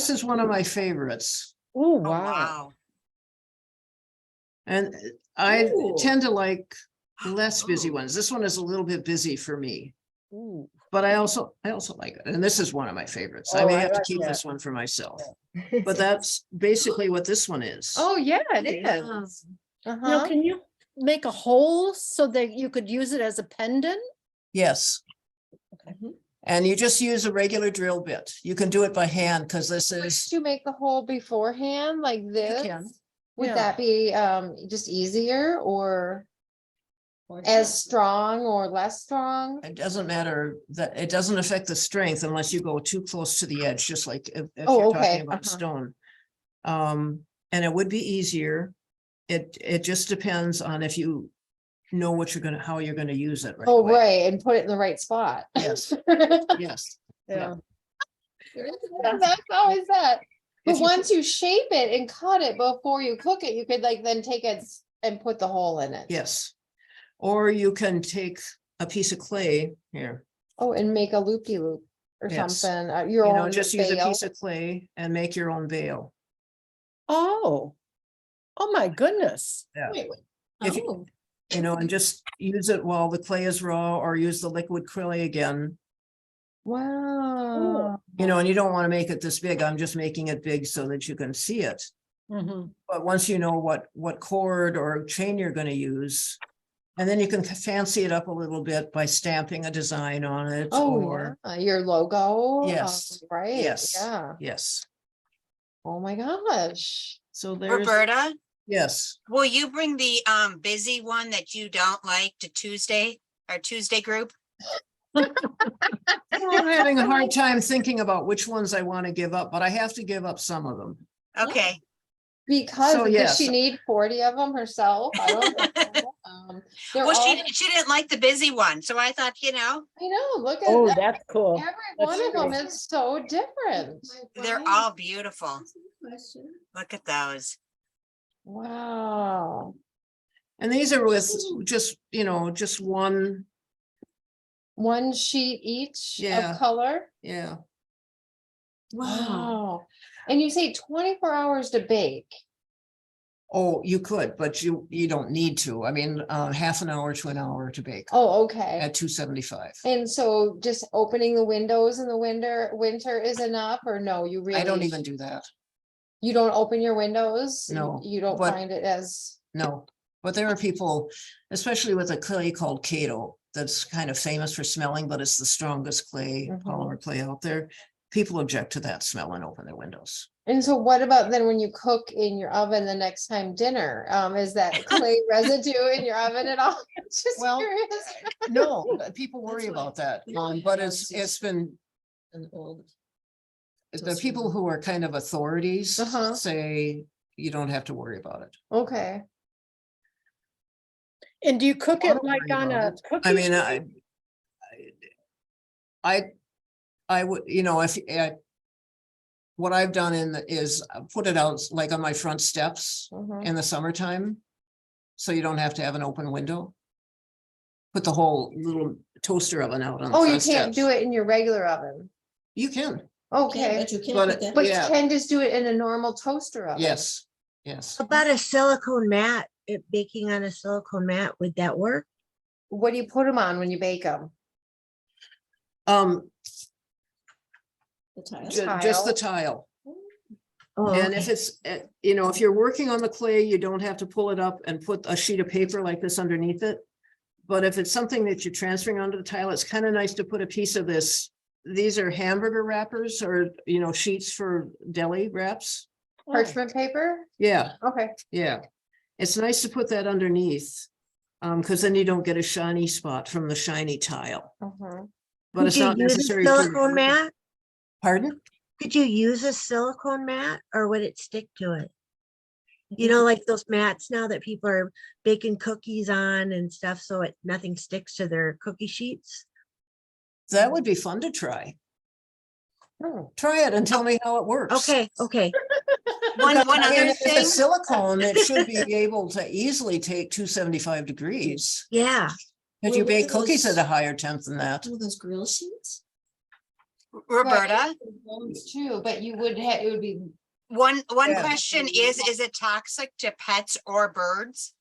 is one of my favorites. Oh, Oh, wow. wow. And I Ooh. tend to like less busy ones. This one is a little bit busy for me, Ooh. but I also like it. And this is one of my favorites. I Oh, may I have to like keep that. this one for myself, but that's basically what this one is. Oh, yeah, it Yeah. is. Uh-huh. Can you make a hole so that you could use it as a pendant? Yes. And you just use a regular drill bit. You can do it by hand because this is, To make the hole beforehand like this? can. Would Yeah. that be just easier or as strong or less strong? it doesn't matter that it doesn't affect the strength unless you go too close to the edge, just like if Oh, you're okay, talking about uh-huh. stone. And it would be easier. It just depends on if you know how you're gonna use it. Oh, away. right, and put it in the right spot. Yes, yes. Yeah. That's always that. But If you- once you shape it and cut it before you cook it, you could like then take it and put the hole in it. Yes. Or you can take a piece of clay here, Oh, and make a loop-de-loop or Yes. something, your own just use a bail. piece of clay and make your own veil. Oh. Oh, my goodness. Wait, wait. If you- and just use it while the clay is raw or use the liquid clay again. Wow. You know, and you don't want to make it this big. I'm just making it big so that you can see it. Mhm. But once you know what cord or chain you're going to use, and then you can fancy it up a little bit by stamping a design on it. Oh, or yeah, your logo. Yes, Right, yes. yeah. Yes. Oh, my gosh. So there's, Roberta, yes. will you bring the busy one that you don't like to Tuesday, our Tuesday group? I'm having a hard time thinking about which ones I want to give up, but I have to give up some of them. Okay. Because So, does she yes. need 40 of them herself? I don't know. They're Well, all, she didn't like the busy one, so I thought, I know, look at Oh, every that's cool. one of them great. is so different. they're all beautiful. Question. Look at those. Wow. And these are with just, just one, One sheet each Yeah. of color? yeah. Wow. And you say 24 hours to bake. Oh, you could, but you don't need to. I mean, half an hour to an hour to bake Oh, okay. at 275. And so just opening the windows in the winter is enough, or no, you really? I don't even do that. You don't open your windows? No, You don't but- find it as, No, but there are people, especially with a clay called Kato, that's kind of famous for smelling, but it's the strongest clay, Mhm. polymer clay out there. People object to that smell and open their windows. and so what about then when you cook in your oven the next time dinner? Is that clay residue in your oven at all? Just Well, curious. No, people worry That's why about that, we but have it's these- been, An old. the people who are kind of authorities Uh-huh. say you don't have to worry about it. Okay. And do you cook I it don't like worry on about a it. cookie? I mean, sheet? I would, if what I've done is put it out like on my front steps Mhm. in the summertime. So you don't have to have an open window. Put the whole little toaster oven out on the Oh, you front can't steps. do it in your regular oven? You can, Okay, But you can't But put it- that. but you yeah. can just do it in a normal toaster oven? yes, yes. About a silicone mat, baking on a silicone mat, would that work? What do you put them on when you bake them? The tile. Just the tile. Oh, And if okay. it's, if you're working on the clay, you don't have to pull it up and put a sheet of paper like this underneath it. But if it's something that you're transferring onto the tile, it's kind of nice to put a piece of this. These are hamburger wrappers or, sheets for deli wraps. Parchment paper? Yeah, Okay. yeah. It's nice to put that underneath. Because then you don't get a shiny spot from the shiny tile. Mhm. But it's Could you not use a necessary. for the- silicone mat? Pardon? Could you use a silicone mat or would it stick to it? You know, like those mats now that people are baking cookies on and stuff, so nothing sticks to their cookie sheets. That would be fun to try. Oh. Try it and tell me how it works. Okay, okay. One I mean, other if thing. it's silicone, it should be able to easily take 275 degrees. Yeah. If Well, you look bake at cookies those- at a higher temp than that. Some of those grill sheets. Roberta, Those too, but you would have, it would be, one Yeah. question is it toxic to pets or birds?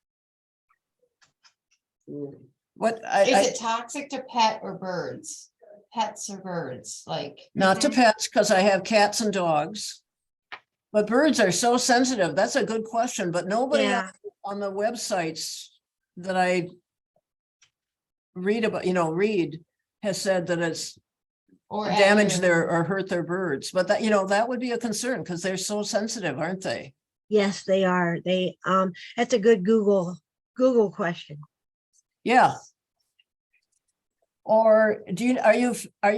What, is it toxic to pet or birds? Pets or birds, like, not to Mhm. pets, because I have cats and dogs. But birds are so sensitive. That's a good question, but nobody Yeah. on the websites that I read about, read has said that it's or. damaged accurate. or hurt their birds. But that would be a concern because they're so sensitive, aren't they? Yes, they are. That's a good Google question. Yeah. Or are you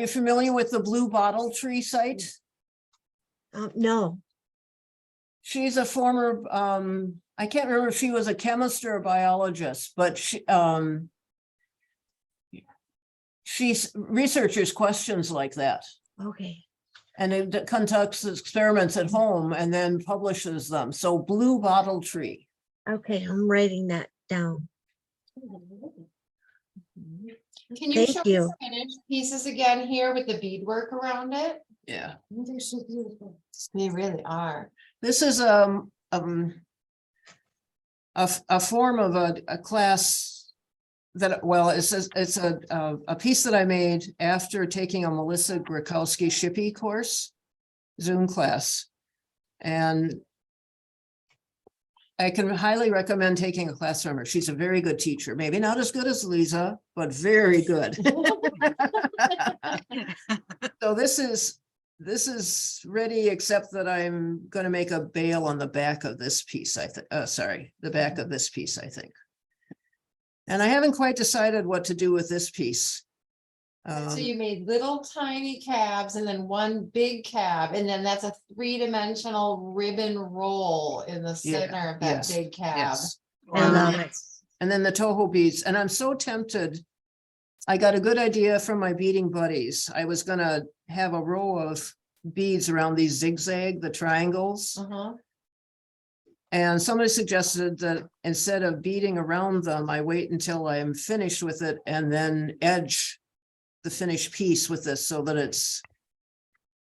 familiar with the Blue Bottle Tree site? No, She's a former, I can't remember if she was a chemist or a biologist, but she's researchers questions like that. okay. And it conducts experiments at home and then publishes them. So Blue Bottle Tree. Okay, I'm writing that down. Can you Thank show you. the finished pieces again here with the beadwork around it? Yeah. They're so beautiful. They really are. This is a form of a class well, it's a piece that I made after taking a Melissa Grakowski Shippey course, Zoom class. And I can highly recommend taking a class from her. She's a very good teacher, maybe not as good as Lisa, but very good. So this is ready, except that I'm going to make a bail on the back of this piece. The back of this piece, I think. And I haven't quite decided what to do with this piece. So you made little tiny cabs and then one big cab, and then that's a 3-dimensional ribbon roll in the Yeah, center of that yes, big cab. Yes. I And love then- it. And then the Toho beads, and I'm so tempted. I got a good idea from my beading buddies. I was gonna have a row of beads around these zigzag, the triangles. Uh-huh. And somebody suggested that instead of beading around them, I wait until I'm finished with it and then edge the finished piece with this so that it's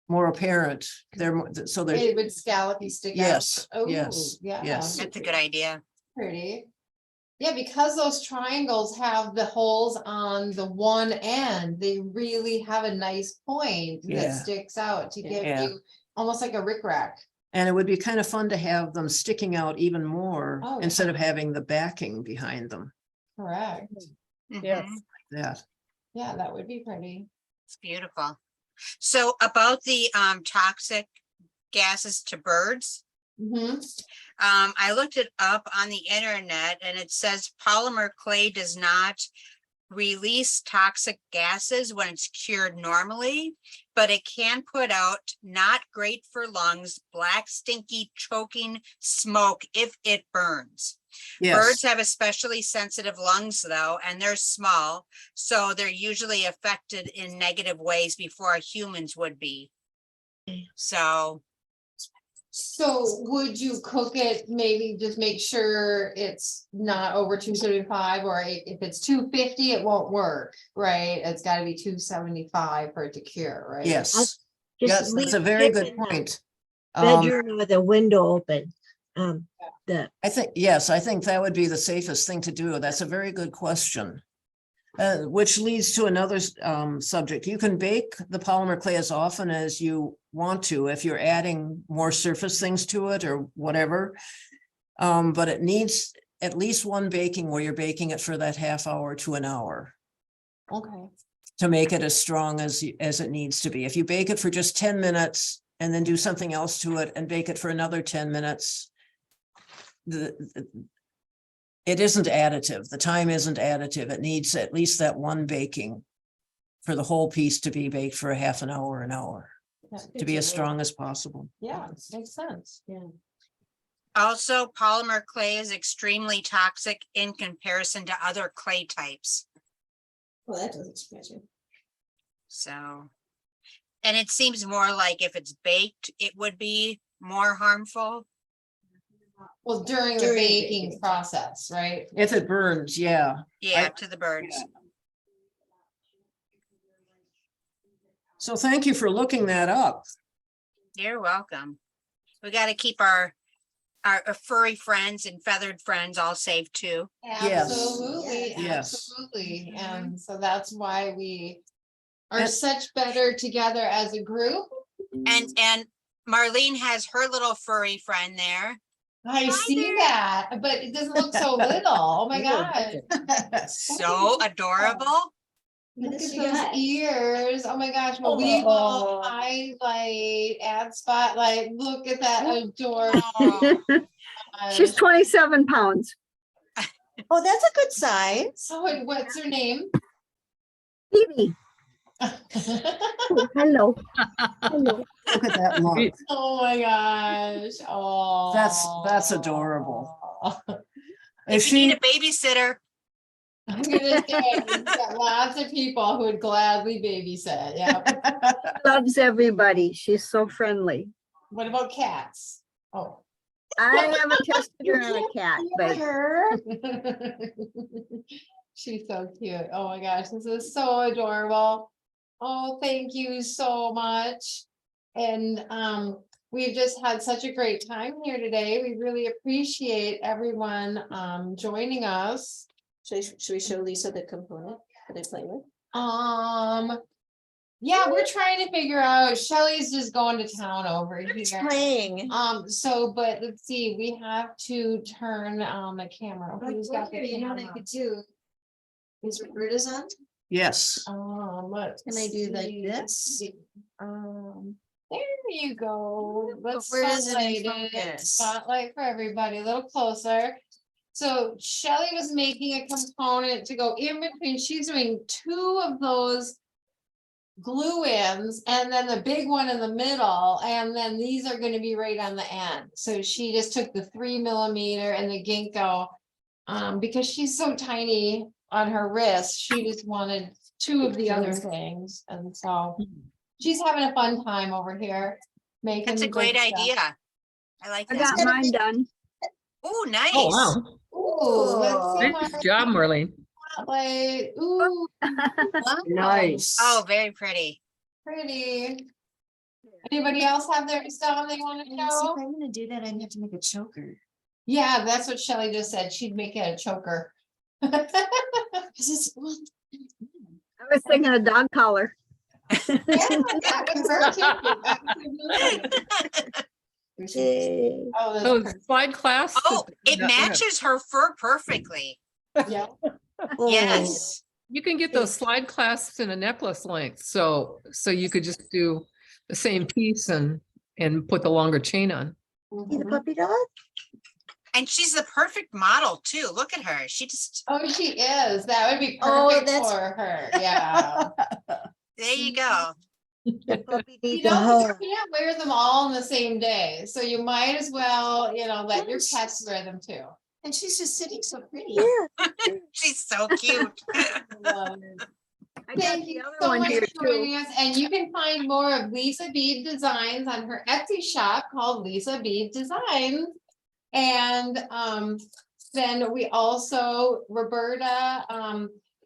more apparent. So It they're, would scallopy stick out. yes, Oh, yes, yeah. yes. That's a good idea. Pretty. Yeah, because those triangles have the holes on the one end, they really have a nice point that Yeah. sticks out to give Yeah. you almost like a rickrack. And it would be kind of fun to have them sticking out even more Oh, yeah. instead of having the backing behind them. Correct. Yes. Mhm. That. Yeah, that would be pretty. It's beautiful. So about the toxic gases to birds, Mm-hmm. I looked it up on the internet and it says polymer clay does not release toxic gases when it's cured normally, but it can put out not great for lungs, black, stinky, choking smoke if it burns. Birds Yes, have especially sensitive lungs though, and they're small, so they're usually affected in negative ways before humans would be. So, So would you cook it, maybe just make sure it's not over 275, or if it's 250, it won't work, right? It's gotta be 275 for it to cure, right? yes, Just yes, that's a leave very it good in the point. Bedroom with a window open. I think, yes, I think that would be the safest thing to do. That's a very good question. Which leads to another subject. You can bake the polymer clay as often as you want to if you're adding more surface things to it or whatever. But it needs at least one baking where you're baking it for that half hour to an hour Okay. to make it as strong as it needs to be. If you bake it for just 10 minutes and then do something else to it and bake it for another 10 minutes, it isn't additive. The time isn't additive. It needs at least that one baking for the whole piece to be baked for a half an hour, to be as strong as possible. Yeah, makes sense. Yeah. also polymer clay is extremely toxic in comparison to other clay types. Well, that doesn't surprise me. So, and it seems more like if it's baked, it would be more harmful. Well, during the During baking baking. process, right? If it burns, yeah. Yeah, to the birds. So thank you for looking that up. You're welcome. We got to keep our furry friends and feathered friends all safe too. Yes. Absolutely, Yes. absolutely. And so that's why we are And- such better together as a group. And Marlene has her little furry friend there. I Hi see there. that, but it doesn't look so little. Oh my God. So adorable. Look does at she those got? ears. Oh my gosh. Well, we will highlight, add spotlight. Look at that adorable. She's 27 pounds. Oh, that's a good size. So what's her name? Phoebe, hello. Hello. Look at that look. Oh my gosh. Oh. That's adorable. If you need a babysitter, I'm gonna say, we've got lots of people who would gladly babysit. Yeah. Loves everybody. She's so friendly. What about cats? Oh. I haven't tested her on a cat, but She's so cute. Oh my gosh, this is so adorable. Oh, thank you so much. And we've just had such a great time here today. We really appreciate everyone joining us. Should we show Lisa the component that I play with? Yeah, we're trying to figure out, Shelley's just going to town over It's here. playing. So, but let's see, we have to turn the camera. Who's got the You know what I camera? could do? Is Roberta's on? Yes. Let's Can I do like see. this? There you go. Let's Roberta's in spotlight it. focus. Spotlight for everybody, a little closer. So Shelley was making a component to go in between. She's doing 2 of those glue ends and then the big one in the middle. And then these are going to be right on the end. So she just took the 3mm and the ginkgo because she's so tiny on her wrist. She just wanted 2 of the other things. And so she's having a fun time over here making. That's a good great stuff. idea. I like I that. got mine done. Oh, nice. Oh, wow. Ooh, let's see. Nice job, Marlene. Spotlight. Ooh, Nice. Oh, very pretty. pretty. Anybody else have their stuff they want to See, show? if I'm gonna do that, I have to make a choker. Yeah, that's what Shelley just said. She'd make it a choker. Cause it's, well, I was thinking a dog collar. Yeah, that would work too. Absolutely. Yay. Oh, that's Those perfect. slide clasp. Oh, it Yeah. matches her fur perfectly. Yeah. Yes. You can get those slide clasps in a necklace length, so you could just do the same piece and put the longer chain on. See the puppy dog? And she's the perfect model too. Look at her. She just, Oh, she is. That would be Oh, perfect that's- for her. Yeah. there you go. The puppy You needs a know, hug. you can't wear them all on the same day, so you might as well, let your Yes. pets wear them too. and she's just sitting so pretty. Yeah. She's so cute. Love it. I got Thank the you other so one much here for too. joining us, and you can find more of Lisa Bead Designs on her Etsy shop called Lisa Bead Designs. And then we also, Roberta,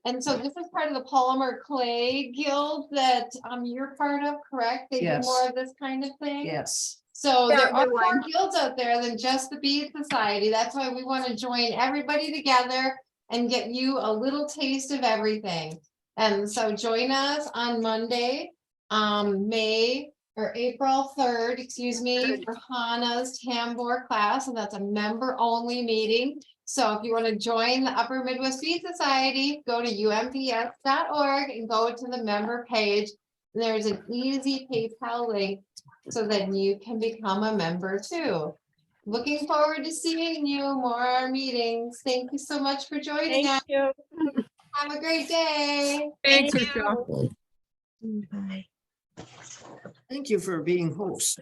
and so this is part of the Polymer Clay Guild that you're part of, correct? They do Yes. more of this kind of thing? Yes. So Yeah, there are good more one. guilds out there than just the Bead Society. That's why we want to join everybody together and get you a little taste of everything. And so join us on Monday, April 3rd, excuse me, for Hannah's Tambor class, and that's a member-only meeting. So if you want to join the Upper Midwest Bead Society, go to umbs.org and go to the member page. There's an easy PayPal link so that you can become a member too. Looking forward to seeing you more meetings. Thank you so much for joining us. you. Have a great day. Thanks, Thank you. Rochelle. Bye. Thank you for being host.